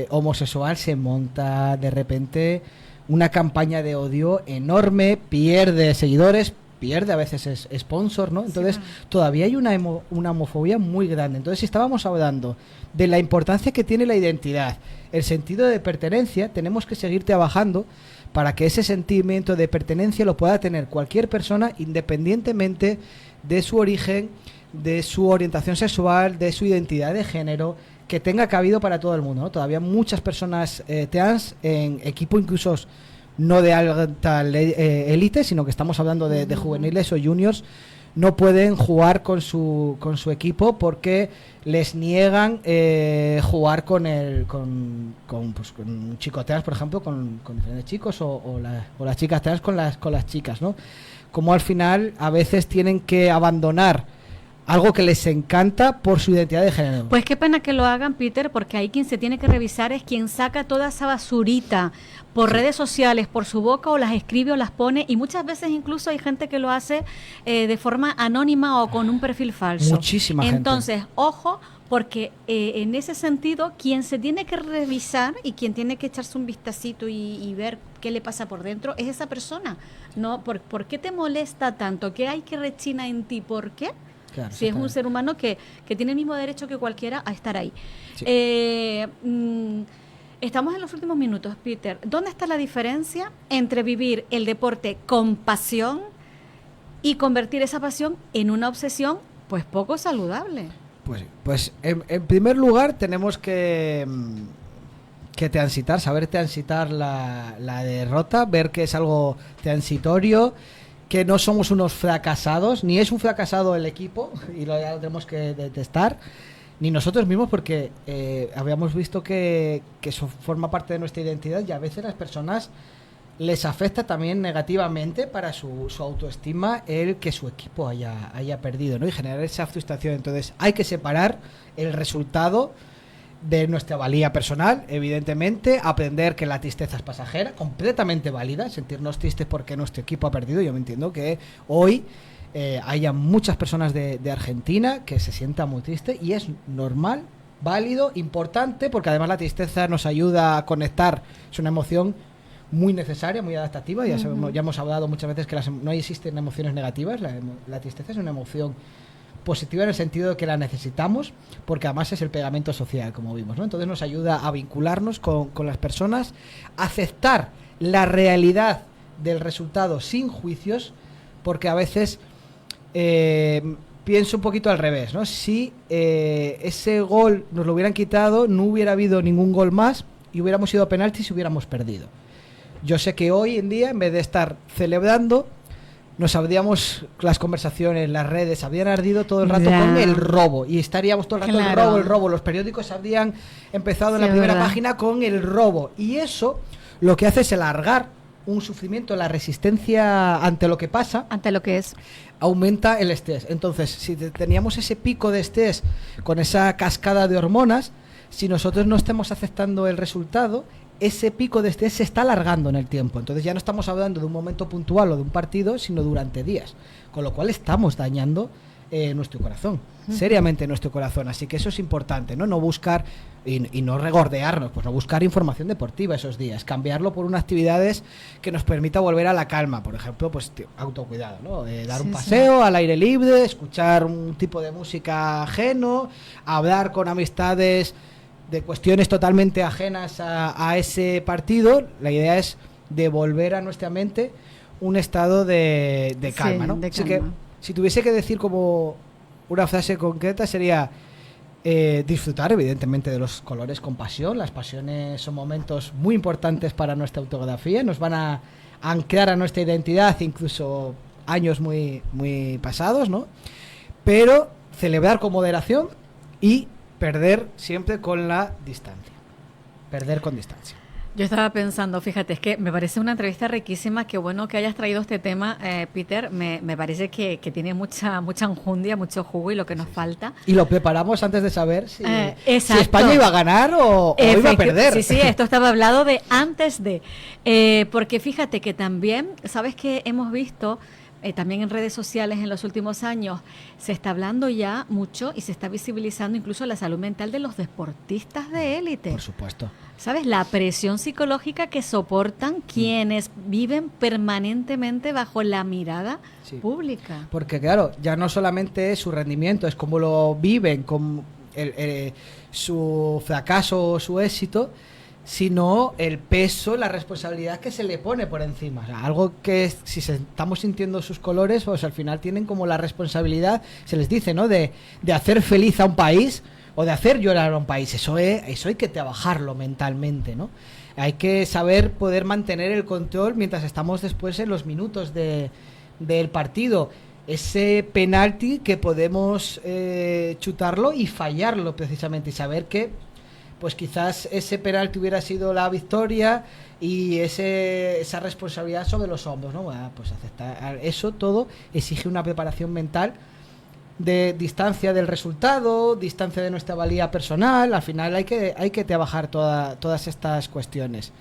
homosexual, se monta de repente una campaña de odio enorme, pierde seguidores, pierde a veces sponsor, ¿no? Entonces todavía hay una homofobia muy grande. Entonces si estábamos hablando de la importancia que tiene la identidad, el sentido de pertenencia, tenemos que seguir trabajando para que ese sentimiento de pertenencia lo pueda tener cualquier persona independientemente de su origen, de su orientación sexual, de su identidad de género, que tenga cabido para todo el mundo, ¿no? Todavía muchas personas trans en equipo incluso no de alta élite, sino que estamos hablando de juveniles o juniors, no pueden jugar con su equipo porque les niegan jugar con un chico trans, por ejemplo, con diferentes chicos o las chicas trans con las chicas, ¿no? Como al final a veces tienen que abandonar algo que les encanta por su identidad de género.
Pues qué pena que lo hagan, Peter, porque ahí quien se tiene que revisar es quien saca toda esa basurita por redes sociales, por su boca, o las escribe o las pone, y muchas veces incluso hay gente que lo hace de forma anónima o con un perfil falso.
Muchísima gente.
Entonces, ojo, porque en ese sentido, quien se tiene que revisar y quien tiene que echarse un vistacito y ver qué le pasa por dentro es esa persona. ¿No? ¿Por qué te molesta tanto? ¿Qué hay que rechina en ti? ¿Por qué?
Claro,
si es un ser humano que tiene el mismo derecho que cualquiera a estar ahí. Sí. Estamos en los últimos minutos, Peter. ¿Dónde está la diferencia entre vivir el deporte con pasión y convertir esa pasión en una obsesión pues poco saludable?
Pues en primer lugar tenemos que transitar, saber transitar la derrota, ver que es algo transitorio, que no somos unos fracasados, ni es un fracasado el equipo, y ya lo tenemos que detestar, ni nosotros mismos, porque habíamos visto que eso forma parte de nuestra identidad y a veces las personas les afecta también negativamente para su autoestima el que su equipo haya perdido, ¿no? Y generar esa frustración. Entonces hay que separar el resultado de nuestra valía personal, evidentemente, aprender que la tristeza es pasajera, completamente válida, sentirnos tristes porque nuestro equipo ha perdido. Yo me entiendo que hoy haya muchas personas de Argentina que se sientan muy tristes y es normal, válido, importante, porque además la tristeza nos ayuda a conectar, es una emoción muy necesaria, muy adaptativa. Ya hemos hablado muchas veces que no existen emociones negativas. La tristeza es una emoción positiva en el sentido de que la necesitamos, porque además es el pegamento social, como vimos, ¿no? Entonces nos ayuda a vincularnos con las personas, aceptar la realidad del resultado sin juicios, porque a veces pienso un poquito al revés, ¿no? Si ese gol nos lo hubieran quitado, no hubiera habido ningún gol más y hubiéramos ido a penaltis y hubiéramos perdido. Yo sé que hoy en día, en vez de estar celebrando, nos habríamos, las conversaciones, las redes, habrían ardido todo el rato con el robo. Y estaríamos todo el rato el robo. Los periódicos habrían empezado en la primera página con el robo. Y eso lo que hace es alargar un sufrimiento, la resistencia ante lo que pasa.
Ante lo que es.
Aumenta el estrés. Entonces, si teníamos ese pico de estrés con esa cascada de hormonas, si nosotros no estamos aceptando el resultado, ese pico de estrés se está alargando en el tiempo. Entonces ya no estamos hablando de un momento puntual o de un partido, sino durante días. Con lo cual estamos dañando nuestro corazón, seriamente nuestro corazón. Así que eso es importante, ¿no? No buscar y no regordearnos, pues no buscar información deportiva esos días, cambiarlo por unas actividades que nos permita volver a la calma. Por ejemplo, pues autocuidado, ¿no? Dar un paseo al aire libre, escuchar un tipo de música ajeno, hablar con amistades de cuestiones totalmente ajenas a ese partido. La idea es devolver a nuestra mente un estado de calma, ¿no? Así que si tuviese que decir como una frase concreta sería disfrutar evidentemente de los colores con pasión. Las pasiones son momentos muy importantes para nuestra autografía, nos van a anclar a nuestra identidad incluso años muy, muy pasados, ¿no? Pero celebrar con moderación y perder siempre con la distancia. Perder con distancia.
Yo estaba pensando, fíjate, es que me parece una entrevista riquísima. Qué bueno que hayas traído este tema, Peter. Me parece que tiene mucha enjundia, mucho jugo y lo que nos falta.
Y lo preparamos antes de saber si España iba a ganar o iba a perder.
Sí, esto estaba hablado de antes de. Porque fíjate que también, ¿sabes qué hemos visto? También en redes sociales en los últimos años se está hablando ya mucho y se está visibilizando incluso la salud mental de los deportistas de élite.
Por supuesto.
¿Sabes? La presión psicológica que soportan quienes viven permanentemente bajo la mirada pública.
Porque claro, ya no solamente es su rendimiento, es cómo lo viven, con su fracaso o su éxito, sino el peso, la responsabilidad que se le pone por encima. O sea, algo que si estamos sintiendo sus colores, pues al final tienen como la responsabilidad, se les dice, ¿no? De hacer feliz a un país o de hacer llorar a un país. Eso hay que trabajarlo mentalmente, ¿no? Hay que saber poder mantener el control mientras estamos después en los minutos del partido. Ese penalti que podemos chutarlo y fallarlo precisamente, y saber que pues quizás ese penalti hubiera sido la victoria y esa responsabilidad sobre los hombros, ¿no? Bueno, pues aceptar eso todo exige una preparación mental de distancia del resultado, distancia de nuestra valía personal. Al final hay que trabajar todas estas cuestiones.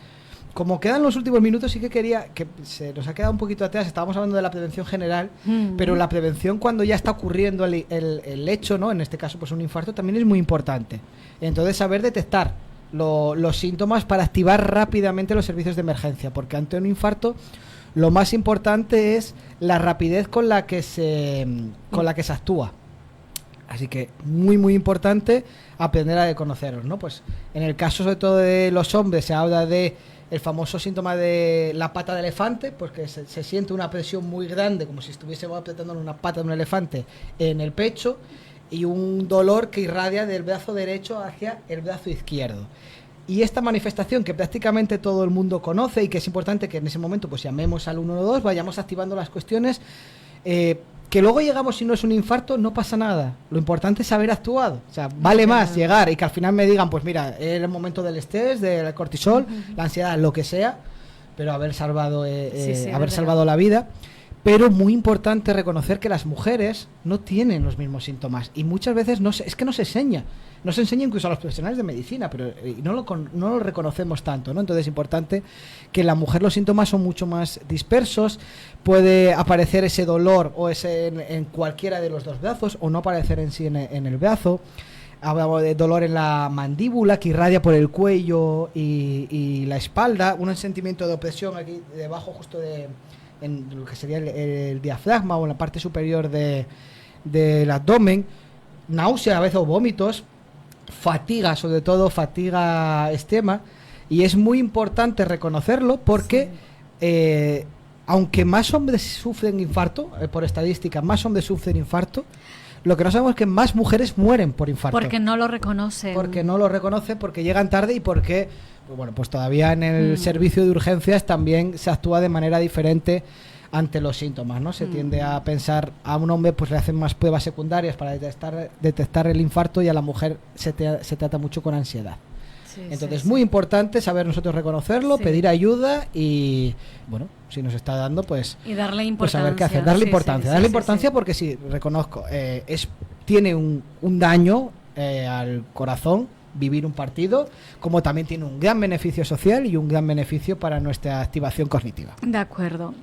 Como quedan los últimos minutos, sí que quería, que se nos ha quedado un poquito atrás, estábamos hablando de la prevención general, pero la prevención cuando ya está ocurriendo el hecho, ¿no? En este caso pues un infarto, también es muy importante. Entonces saber detectar los síntomas para activar rápidamente los servicios de emergencia, porque ante un infarto lo más importante es la rapidez con la que se actúa. Así que muy muy importante aprender a reconocerlos, ¿no? Pues en el caso sobre todo de los hombres se habla de el famoso síntoma de la pata de elefante, porque se siente una presión muy grande, como si estuviésemos apretando una pata de un elefante en el pecho, y un dolor que irradia del brazo derecho hacia el brazo izquierdo. Y esta manifestación que prácticamente todo el mundo conoce y que es importante que en ese momento pues llamemos al 112, vayamos activando las cuestiones, que luego llegamos, si no es un infarto, no pasa nada. Lo importante es haber actuado. O sea, vale más llegar y que al final me digan, pues mira, era el momento del estrés, del cortisol, la ansiedad, lo que sea, pero haber salvado la vida. Pero muy importante reconocer que las mujeres no tienen los mismos síntomas y muchas veces es que no se enseña. No se enseña incluso a los profesionales de medicina, pero no lo reconocemos tanto, ¿no? Entonces es importante que en la mujer los síntomas son mucho más dispersos, puede aparecer ese dolor o en cualquiera de los dos brazos o no aparecer en sí en el brazo. Hablamos de dolor en la mandíbula que irradia por el cuello y la espalda, un sentimiento de opresión aquí debajo justo en lo que sería el diafragma o en la parte superior del abdomen, náusea a veces o vómitos, fatiga, sobre todo fatiga extrema, y es muy importante reconocerlo porque aunque más hombres sufren infarto, por estadística más hombres sufren infarto, lo que no sabemos es que más mujeres mueren por infarto.
Porque no lo reconocen.
Porque no lo reconocen, porque llegan tarde y porque, bueno, pues todavía en el servicio de urgencias también se actúa de manera diferente ante los síntomas, ¿no? Se tiende a pensar, a un hombre pues le hacen más pruebas secundarias para detectar el infarto y a la mujer se trata mucho con ansiedad. Sí, entonces, muy importante saber nosotros reconocerlo, pedir ayuda y, bueno, si nos está dando, pues...
Y darle importancia.
Pues saber qué hacer, darle importancia porque sí, reconozco, tiene un daño al corazón vivir un partido, como también tiene un gran beneficio social y un gran beneficio para nuestra activación cognitiva.
De acuerdo.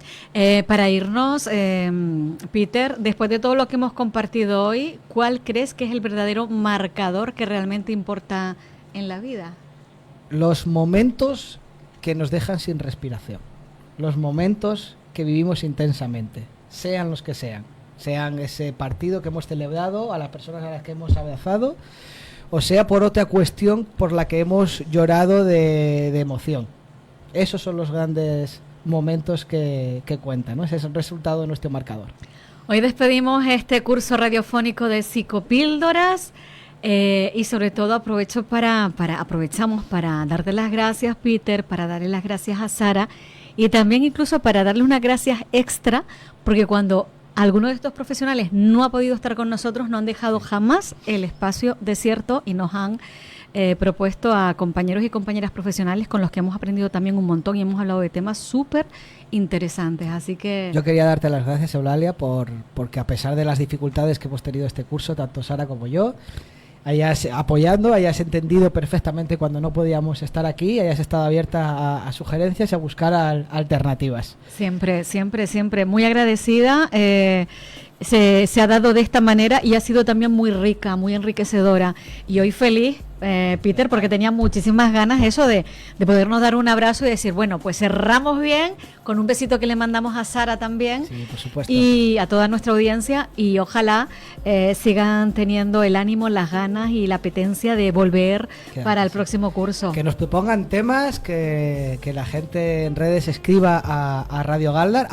Para irnos, Peter, después de todo lo que hemos compartido hoy, ¿cuál crees que es el verdadero marcador que realmente importa en la vida?
Los momentos que nos dejan sin respiración, los momentos que vivimos intensamente, sean los que sean ese partido que hemos celebrado, a las personas a las que hemos abrazado, o sea por otra cuestión por la que hemos llorado de emoción. Esos son los grandes momentos que cuentan, ¿no? Ese es el resultado de nuestro marcador.
Hoy despedimos este curso radiofónico de Psicopíldoras. Y sobre todo aprovechamos para darte las gracias, Peter, para darle las gracias a Sara y también incluso para darle unas gracias extra, porque cuando alguno de estos profesionales no ha podido estar con nosotros, no han dejado jamás el espacio desierto y nos han propuesto a compañeros y compañeras profesionales con los que hemos aprendido también un montón y hemos hablado de temas súper interesantes, así que...
Yo quería darte las gracias, Eulalia, porque a pesar de las dificultades que hemos tenido este curso, tanto Sara como yo, hayas apoyando, hayas entendido perfectamente cuando no podíamos estar aquí, hayas estado abierta a sugerencias y a buscar alternativas.
Siempre, muy agradecida. Se ha dado de esta manera y ha sido también muy rica, muy enriquecedora. Y hoy feliz, Peter, porque tenía muchísimas ganas eso de podernos dar un abrazo y decir, bueno, pues cerramos bien con un besito que le mandamos a Sara también.
Sí, por supuesto.
Y a toda nuestra audiencia, y ojalá sigan teniendo el ánimo, las ganas y la apetencia de volver para el próximo curso.
Que nos propongan temas, que la gente en redes escriba a Radio Galdar.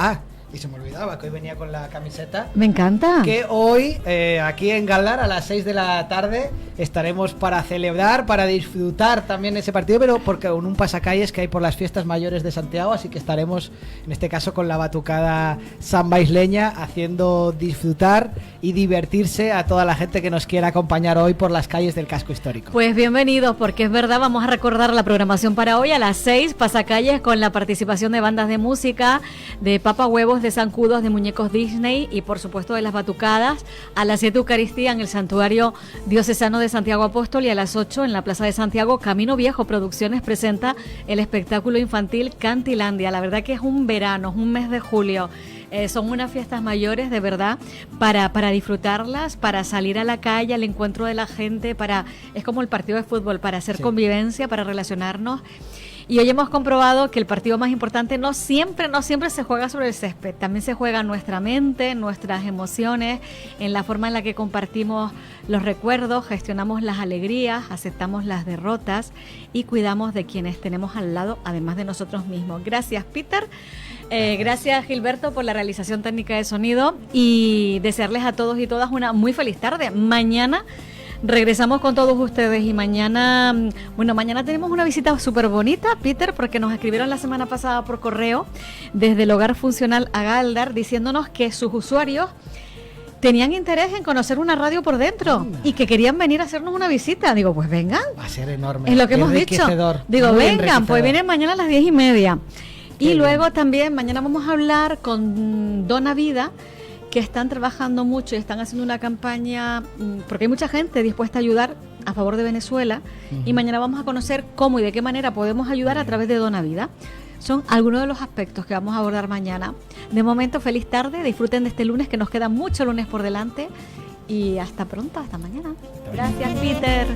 Y se me olvidaba que hoy venía con la camiseta.
Me encanta.
Que hoy, aquí en Galdar, a las 6 de la tarde, estaremos para celebrar, para disfrutar también ese partido, pero porque con un pasacalles que hay por las fiestas mayores de Santiago, así que estaremos, en este caso, con la batucada samba isleña, haciendo disfrutar y divertirse a toda la gente que nos quiera acompañar hoy por las calles del casco histórico.
Pues bienvenidos, porque es verdad, vamos a recordar la programación para hoy a las 6, pasacalles, con la participación de bandas de música, de Papa Huevos, de zancudos, de muñecos Disney y por supuesto de las batucadas. A las 7 Eucaristía en el Santuario Diocesano de Santiago Apóstol y a las 8 en la Plaza de Santiago. Camino Viejo Producciones presenta el espectáculo infantil Cantilandia. La verdad que es un verano, es un mes de julio. Son unas fiestas mayores de verdad para disfrutarlas, para salir a la calle, al encuentro de la gente, es como el partido de fútbol, para hacer convivencia, para relacionarnos. Y hoy hemos comprobado que el partido más importante no siempre se juega sobre el césped, también se juega en nuestra mente, en nuestras emociones, en la forma en la que compartimos los recuerdos, gestionamos las alegrías, aceptamos las derrotas y cuidamos de quienes tenemos al lado, además de nosotros mismos. Gracias, Peter. Gracias, Gilberto, por la realización técnica de sonido y desearles a todos y todas una muy feliz tarde. Mañana regresamos con todos ustedes y mañana tenemos una visita súper bonita, Peter, porque nos escribieron la semana pasada por correo desde el Hogar Funcional a Galdar diciéndonos que sus usuarios tenían interés en conocer una radio por dentro y que querían venir a hacernos una visita. Digo, pues vengan.
Va a ser enorme.
Es lo que hemos dicho. Digo, vengan, pues vienen mañana a las 10:30. Y luego también mañana vamos a hablar con Dona Vida, que están trabajando mucho y están haciendo una campaña, porque hay mucha gente dispuesta a ayudar a favor de Venezuela, y mañana vamos a conocer cómo y de qué manera podemos ayudar a través de Dona Vida. Son algunos de los aspectos que vamos a abordar mañana. De momento, feliz tarde, disfruten de este lunes, que nos queda mucho lunes por delante, y hasta pronto, hasta mañana. Gracias, Peter.